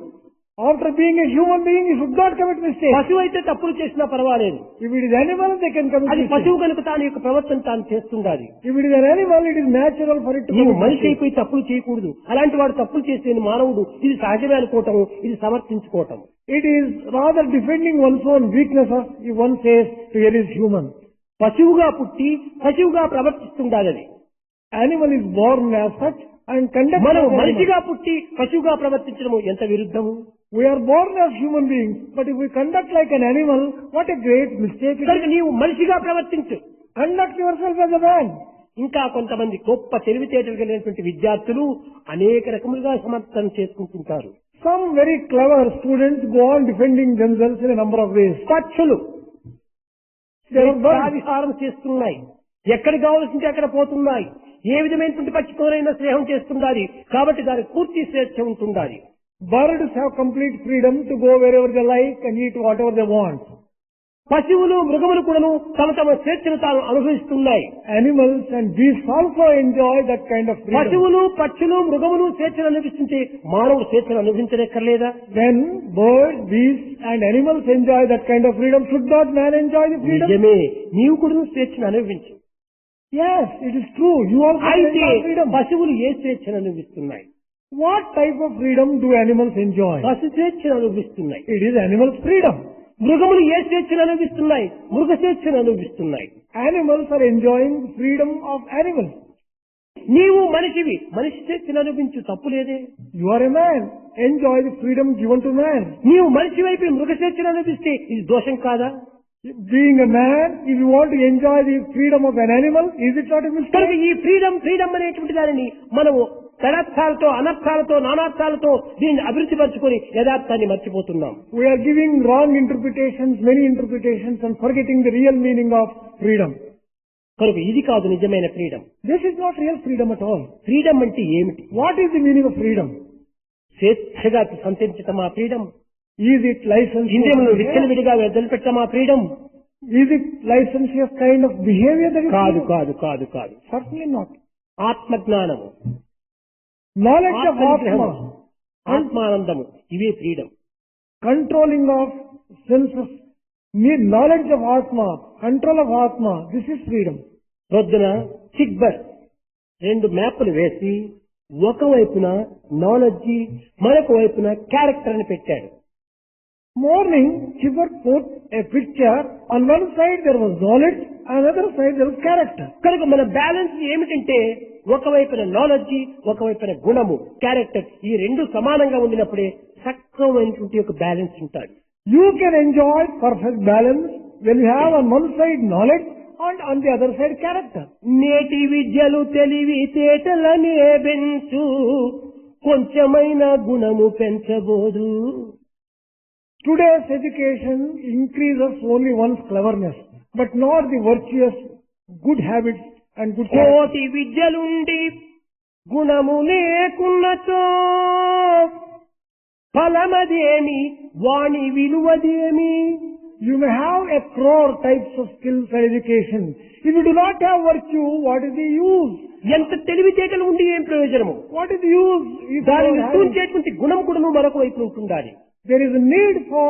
After being a human being, you should not commit mistakes. పశువు అయితే తప్పులు చేసినా పర్వాలేదు. If it is animal, they can commit అది mistakes. పశువు కనుక తాను యొక్క ప్రవర్తన తాను చేస్తుండాలి. If it is an animal, it is natural for it to నీవు commit మనిషి mistakes. అయిపోయి తప్పులు చేయకూడదు. అలాంటి వాడు తప్పులు చేసే మానవుడు ఇది సహజమే అనుకోవటం, ఇది సమర్థించుకోవటం. It is rather defending one's own weaknesses if one says to err is human. పశువుగా పుట్టి పశువుగా ప్రవర్తిస్తుండాలి అది. Animal is born as such and conduct మనం as animal. మనిషిగా పుట్టి పశువుగా ప్రవర్తించడం ఎంత విరుద్ధము. We are born as human beings, but if we conduct like an animal, what a great mistake it కనుక is. నీవు మనిషిగా ప్రవర్తించు. Conduct yourself as a man. ఇంకా కొంతమంది గొప్ప తెలివితేటలు కలిగినటువంటి విద్యార్థులు అనేక రకములుగా సమర్థన చేసుకుంటుంటారు. Some very clever students go on defending themselves in a number of ways. పక్షులు They are birds. విహారం చేస్తున్నాయి, ఎక్కడికి కావాల్సింటే అక్కడ పోతున్నాయి. ఏ విధమైనటువంటి పక్షితోనైనా స్నేహం చేస్తుండాలి కాబట్టి దానికి పూర్తి స్వేచ్ఛ ఉంటుండాలి. Birds have complete freedom to go wherever they like and eat whatever they want. పశువులు మృగములు కూడాను తమ తమ స్వేచ్ఛను తాను అనుభవిస్తున్నాయి. Animals and beasts also enjoy that kind of freedom. పశువులు పక్షులు మృగములు స్వేచ్ఛను అనుభవిస్తుంటే మానవుడు స్వేచ్ఛను అనుభవించలేక్కర్లేదా? When birds, beasts and animals enjoy that kind of freedom, should not man enjoy the freedom? నిజమే, నీవు కూడా స్వేచ్ఛను అనుభవించు. Yes, it is true. You also అయితే enjoy freedom. పశువులు ఏ స్వేచ్ఛను అనుభవిస్తున్నాయి? What type of freedom do animals enjoy? పశు స్వేచ్ఛను అనుభవిస్తున్నాయి. It is animals' freedom. మృగములు ఏ స్వేచ్ఛను అనుభవిస్తున్నాయి? మృగ స్వేచ్ఛను అనుభవిస్తున్నాయి. Animals are enjoying freedom of animals. నీవు మనిషివి, మనిషి స్వేచ్ఛను అనుభవించు, తప్పు లేదే. You are a man. Enjoy the freedom given to man. నీవు మనిషి వైపు మృగ స్వేచ్ఛను అనుభవిస్తే ఇది దోషం కాదా? Being a man, if you want to enjoy the freedom of an animal, is it not a కనుక mistake? ఈ ఫ్రీడమ్ అనేటువంటి దానిని మనము తడర్థాలతో అనర్థాలతో నానార్థాలతో దీన్ని అభివృద్ధి పరుచుకొని యథార్థాన్ని మర్చిపోతున్నాం. We are giving wrong interpretations, many interpretations, and forgetting the real meaning of freedom. కనుక ఇది కాదు నిజమైన freedom. This is not real freedom at all. Freedom అంటే ఏమిటి? What is the meaning of freedom? స్వేచ్ఛగా సంతరించటమా ఫ్రీడమ్? Is it licentious ఇంద్రియములను behavior? విచ్చలవిడిగా వదిలిపెట్టమా freedom? Is it licentious kind of behavior that is కాదు freedom? కాదు కాదు కాదు. Certainly not. ఆత్మజ్ఞానము, Knowledge of ఆత్మనిగ్రహము, Atma, ఆత్మానందము, ఇవే freedom. controlling of senses, knowledge of Atma, control of Atma, this is freedom. ప్రొద్దున చిక్బర్ 2 మ్యాప్లు వేసి ఒకవైపున నాలెడ్జి మరొక వైపున క్యారెక్టర్ అని పెట్టాడు. Morning, Chibber put a picture. On one side there was knowledge, on the other side there was character. కనుక మన balance ఏమిటంటే ఒకవైపున నాలెడ్జి ఒకవైపున గుణము క్యారెక్టర్, ఈ రెండు సమానంగా ఉండినప్పుడే సక్రమైనటువంటి ఒక బ్యాలెన్స్ ఉంటుంది. You can enjoy perfect balance when you have on one side knowledge and on the other side character. నేటి విద్యలు తెలివి తేటలనే పెంచు, కొంచెమైన గుణము పెంచబోదు. Today's education increases only one's cleverness, but not the virtuous good habits and good character. కోటి విద్యలుండి గుణము లేకున్నచో ఫలమదేమి వాణి విలువదేమి. You may have a crore types of skills and education. If you do not have virtue, what is the use? ఎంత తెలివితేటలు ఉండి ఏం ప్రయోజనము? What is the use? If you దానిని don't have it? సూచించేటువంటి గుణం కూడా మరొక వైపు ఉంటుండాలి. There is a need for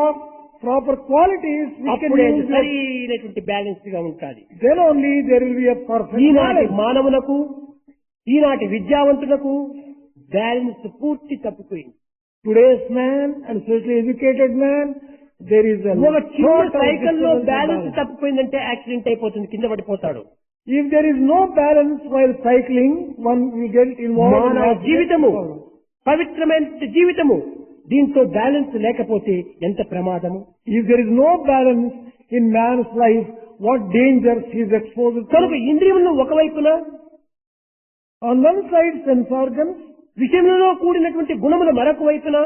proper qualities which can అప్పుడే use your- సరైనటువంటి బ్యాలెన్స్ గా ఉంటుంది. then only there will be a perfect ఈనాటి knowledge. మానవులకు, ఈనాటి విద్యావంతులకు బ్యాలెన్స్ పూర్తి తప్పిపోయింది. Today's man and socially educated man, there is a ఒక చిన్న lot of సైకిల్ లో disturbance and బ్యాలెన్స్ balance. తప్పిపోయిందంటే యాక్సిడెంట్ అయిపోతుంది, కింద పడిపోతాడు. If there is no balance while cycling, one will get involved in మానవ accidents. జీవితము పవిత్రమైన జీవితము, దీంతో బ్యాలెన్స్ లేకపోతే ఎంత ప్రమాదము. If there is no balance in man's life, what dangers he is exposed కనుక to. ఇంద్రియములను ఒకవైపున, On one side sense organs, విషయంలో కూడినటువంటి గుణములు మరొక వైపున,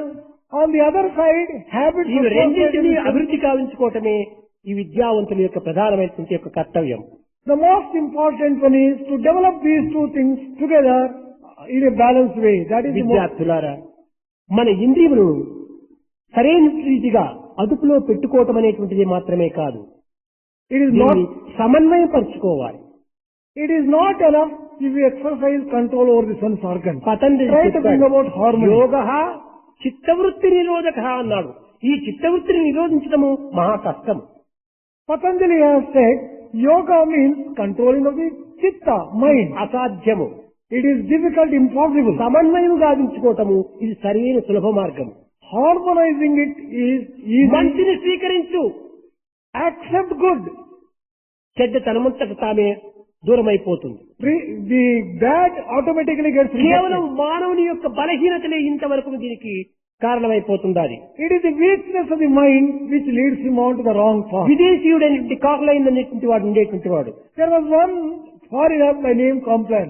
on the other side habits ఇవి రెండింటినీ associated with- అభివృద్ధి కావించుకోవటమే ఈ విద్యావంతుల యొక్క ప్రధానమైనటువంటి యొక్క కర్తవ్యం. The most important one is to develop these two things together in a balanced way. That is the most. విద్యార్థులారా, మన ఇంద్రియములను సరైన రీతిగా అదుపులో పెట్టుకోవటం అనేటువంటిది మాత్రమే కాదు, It is దీన్ని not. సమన్వయపరచుకోవాలి. It is not enough if you exercise control over the sense organs. Patanjali Try to bring about harmony. యోగ చిత్తవృత్తి నిరోధక అన్నాడు. ఈ చిత్తవృత్తిని నిరోధించడము మహా కష్టం. Patanjali has said yoga means controlling of the chitta, mind. అసాధ్యము. It is difficult, impossible. సమన్వయం గావించుకోవటము ఇది సరైన సులభ మార్గం. Harmonizing it is easy. మంచిని స్వీకరించు, Accept good. చెడ్డ తనమంతట తామే దూరమైపోతుంది. The bad automatically gets కేవలం rejected. మానవుని యొక్క బలహీనతలే ఇంతవరకు దీనికి కారణమైపోతుండాలి. It is the weakness of the mind which leads him on to the wrong path. విదేశీయుడైనటువంటి కార్లైన్ అనేటువంటి వాడు ఉండేటువంటి వాడు. There was one foreigner by name Complan.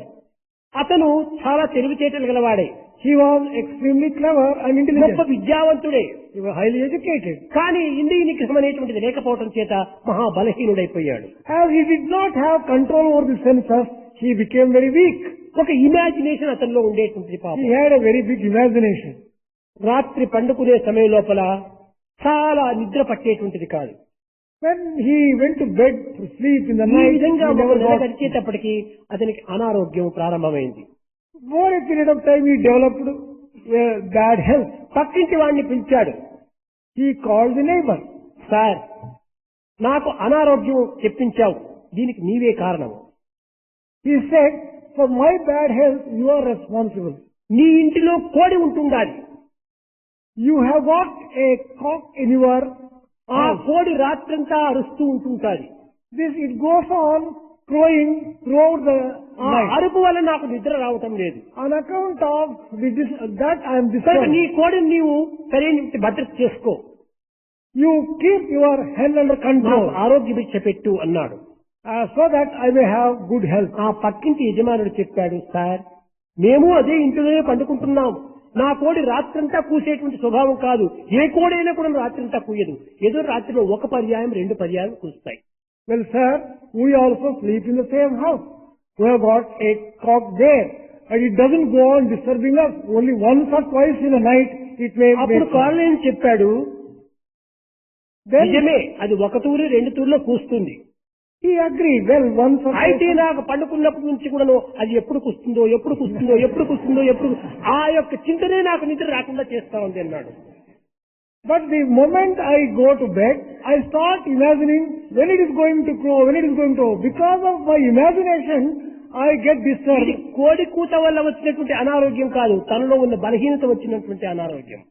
అతను చాలా తెలివితేటలు గలవాడే, He was extremely clever and గొప్ప intelligent. విద్యావంతుడే. He was highly educated. కానీ ఇంద్రియ నిగ్రహం అనేటువంటిది లేకపోవడం చేత మహాబలహీనుడైపోయాడు. As he did not have control over the senses, he became very weak. ఒక ఇమాజినేషన్ అతనిలో ఉండేటువంటిది He పాపం. had a very big imagination. రాత్రి పండుకునే సమయం లోపల చాలా నిద్ర పట్టేటువంటిది కాదు. When he went to bed to sleep in the ఈ night, he విధంగా ఒక never నెల got. గడిచేటప్పటికి అతనికి అనారోగ్యం ప్రారంభమైంది. Over a period of time, he developed bad health. పక్కింటి వాడిని పిలిచాడు. He called the neighbor. Sir, నాకు అనారోగ్యం చెప్పించావు, దీనికి నీవే కారణం. He said, for my bad health, you are responsible. నీ ఇంటిలో కోడి ఉంటుండాలి. You have got a cock in your ఆ house. కోడి రాత్రంతా అరుస్తూ ఉంటుంటాది. It goes on crowing throughout the ఆ night. అరుపు వల్ల నాకు నిద్ర రావటం లేదు. On account of that, I am కనుక disturbed. నీ కోడిని నీవు సరైన భద్రత చేసుకో, You keep your health under నాకు control, ఆరోగ్య భిక్ష పెట్టు అన్నాడు. so that I may have good health. ఆ పక్కింటి యజమానుడు చెప్పాడు, సార్, మేము అదే ఇంట్లోనే పండుకుంటున్నాం. నా కోడి రాత్రంతా కూసేటువంటి స్వభావం కాదు. ఏ కోడైనా కూడా రాత్రంతా కూయదు. ఏదో రాత్రిలో ఒక పర్యాయం, రెండు పర్యాయం కూస్తాయి. Well, sir, we also sleep in the same house. We have got a cock there, and it doesn't go on disturbing us. Only once or twice in a night it may అప్పుడు make. కాలేం చెప్పాడు, Then నిజమే, అది ఒక తూరి రెండు తూర్లో కూస్తుంది. he agreed. Well, once or అయితే twice. నాకు పండుకున్నప్పటి నుంచి కూడాను అది ఎప్పుడు కూస్తుందో ఎప్పుడు కూస్తుందో ఎప్పుడు కూస్తుందో ఎప్పుడు, ఆ యొక్క చింతనే నాకు నిద్ర రాకుండా చేస్తా ఉంది అన్నాడు. But the moment I go to bed, I start imagining when it is going to crow, when it is going to. Because of my imagination, I get ఇది disturbed. కోడి కూత వల్ల వచ్చినటువంటి అనారోగ్యం కాదు, తనలో ఉన్న బలహీనత వచ్చినటువంటి అనారోగ్యం.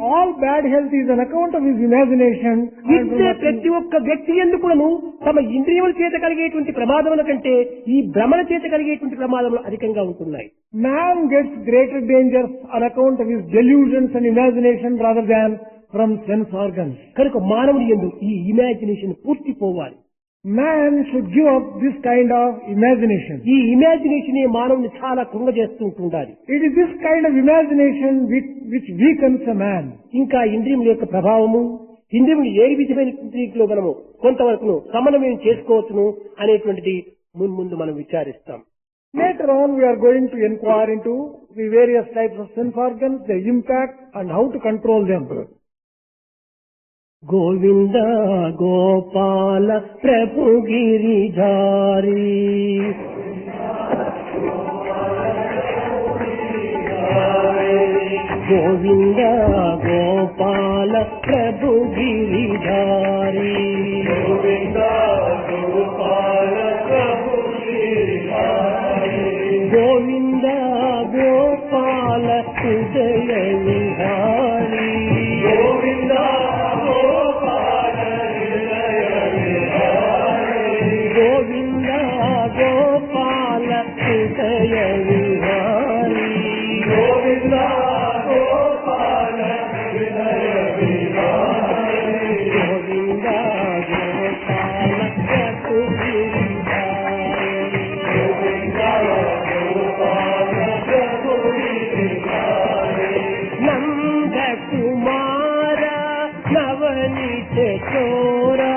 All bad health is an account of his imagination. And ఇచ్చే ప్రతి ఒక్క వ్యక్తి ఎందుకును తమ ఇంద్రియముల చేత కలిగేటువంటి ప్రమాదముల కంటే ఈ భ్రమణ చేత కలిగేటువంటి ప్రమాదములు అధికంగా ఉంటున్నాయి. Man gets greater dangers on account of his delusions and imagination rather than from sense organs. కనుక మానవుని యందు ఈ ఇమాజినేషన్ పూర్తి పోవాలి. Man should give up this kind of imagination. ఈ ఇమాజినేషన్ మానవుని చాలా కృంగజేస్తూ ఉంటుండాలి. It is this kind of imagination which weakens a man. ఇంకా ఇంద్రియముల యొక్క ప్రభావము, ఇంద్రియములు ఏ విధమైన రీతిలో మనము కొంతవరకు సమన్వయం చేసుకోవచ్చును అనేటువంటిది ముందు మనం విచారిస్తాం. Later on, we are going to inquire into the various types of sense organs, their impact, and how to control them. Govinda Gopala ప్రభు గిరిధారి, గోవింద గోపాల ప్రభు గిరిధారి, గోవింద గోపాల హృదయ విహారీ, గోవింద గోపాల హృదయ విహారీ, గోవింద గోపాల ప్రభు గిరిధారి, నంద కుమార నవనీత చోరా,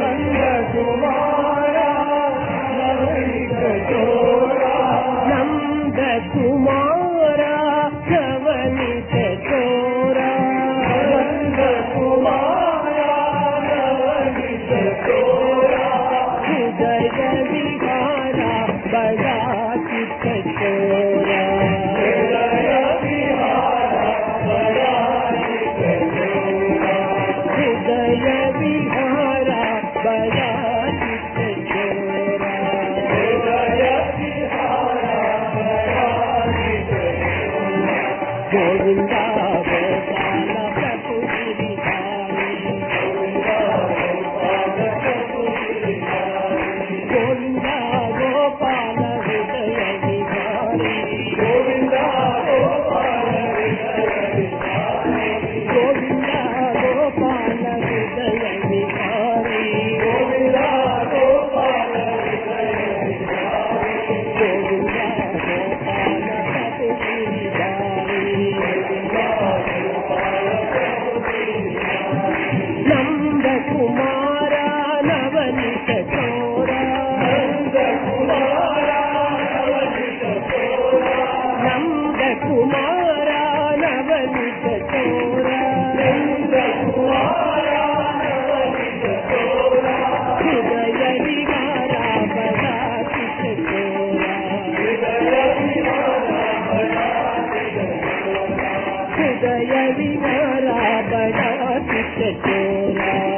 నంద కుమార నవనీత చోరా, నంద కుమార నవనీత చోరా, నంద కుమార నవనీత చోరా, హృదయ విహార బడా చిత్త చోరా, హృదయ విహార బడా చిత్త చోరా, హృదయ విహార బడా చిత్త చోరా, హృదయ విహార బడా చిత్త చోరా, గోవింద గోపాల ప్రభు గిరిధారి, గోవింద గోపాల ప్రభు గిరిధారి, గోవింద గోపాల హృదయ విహారీ, గోవింద గోపాల హృదయ విహారీ, గోవింద గోపాల హృదయ విహారీ, గోవింద గోపాల హృదయ విహారీ, గోవింద గోపాల ప్రభు గిరిధారి, గోవింద గోపాల ప్రభు గిరిధారి, నంద కుమార నవనీత చోరా, నంద కుమార నవనీత చోరా, నంద కుమార నవనీత చోరా, నంద కుమార నవనీత చకోరా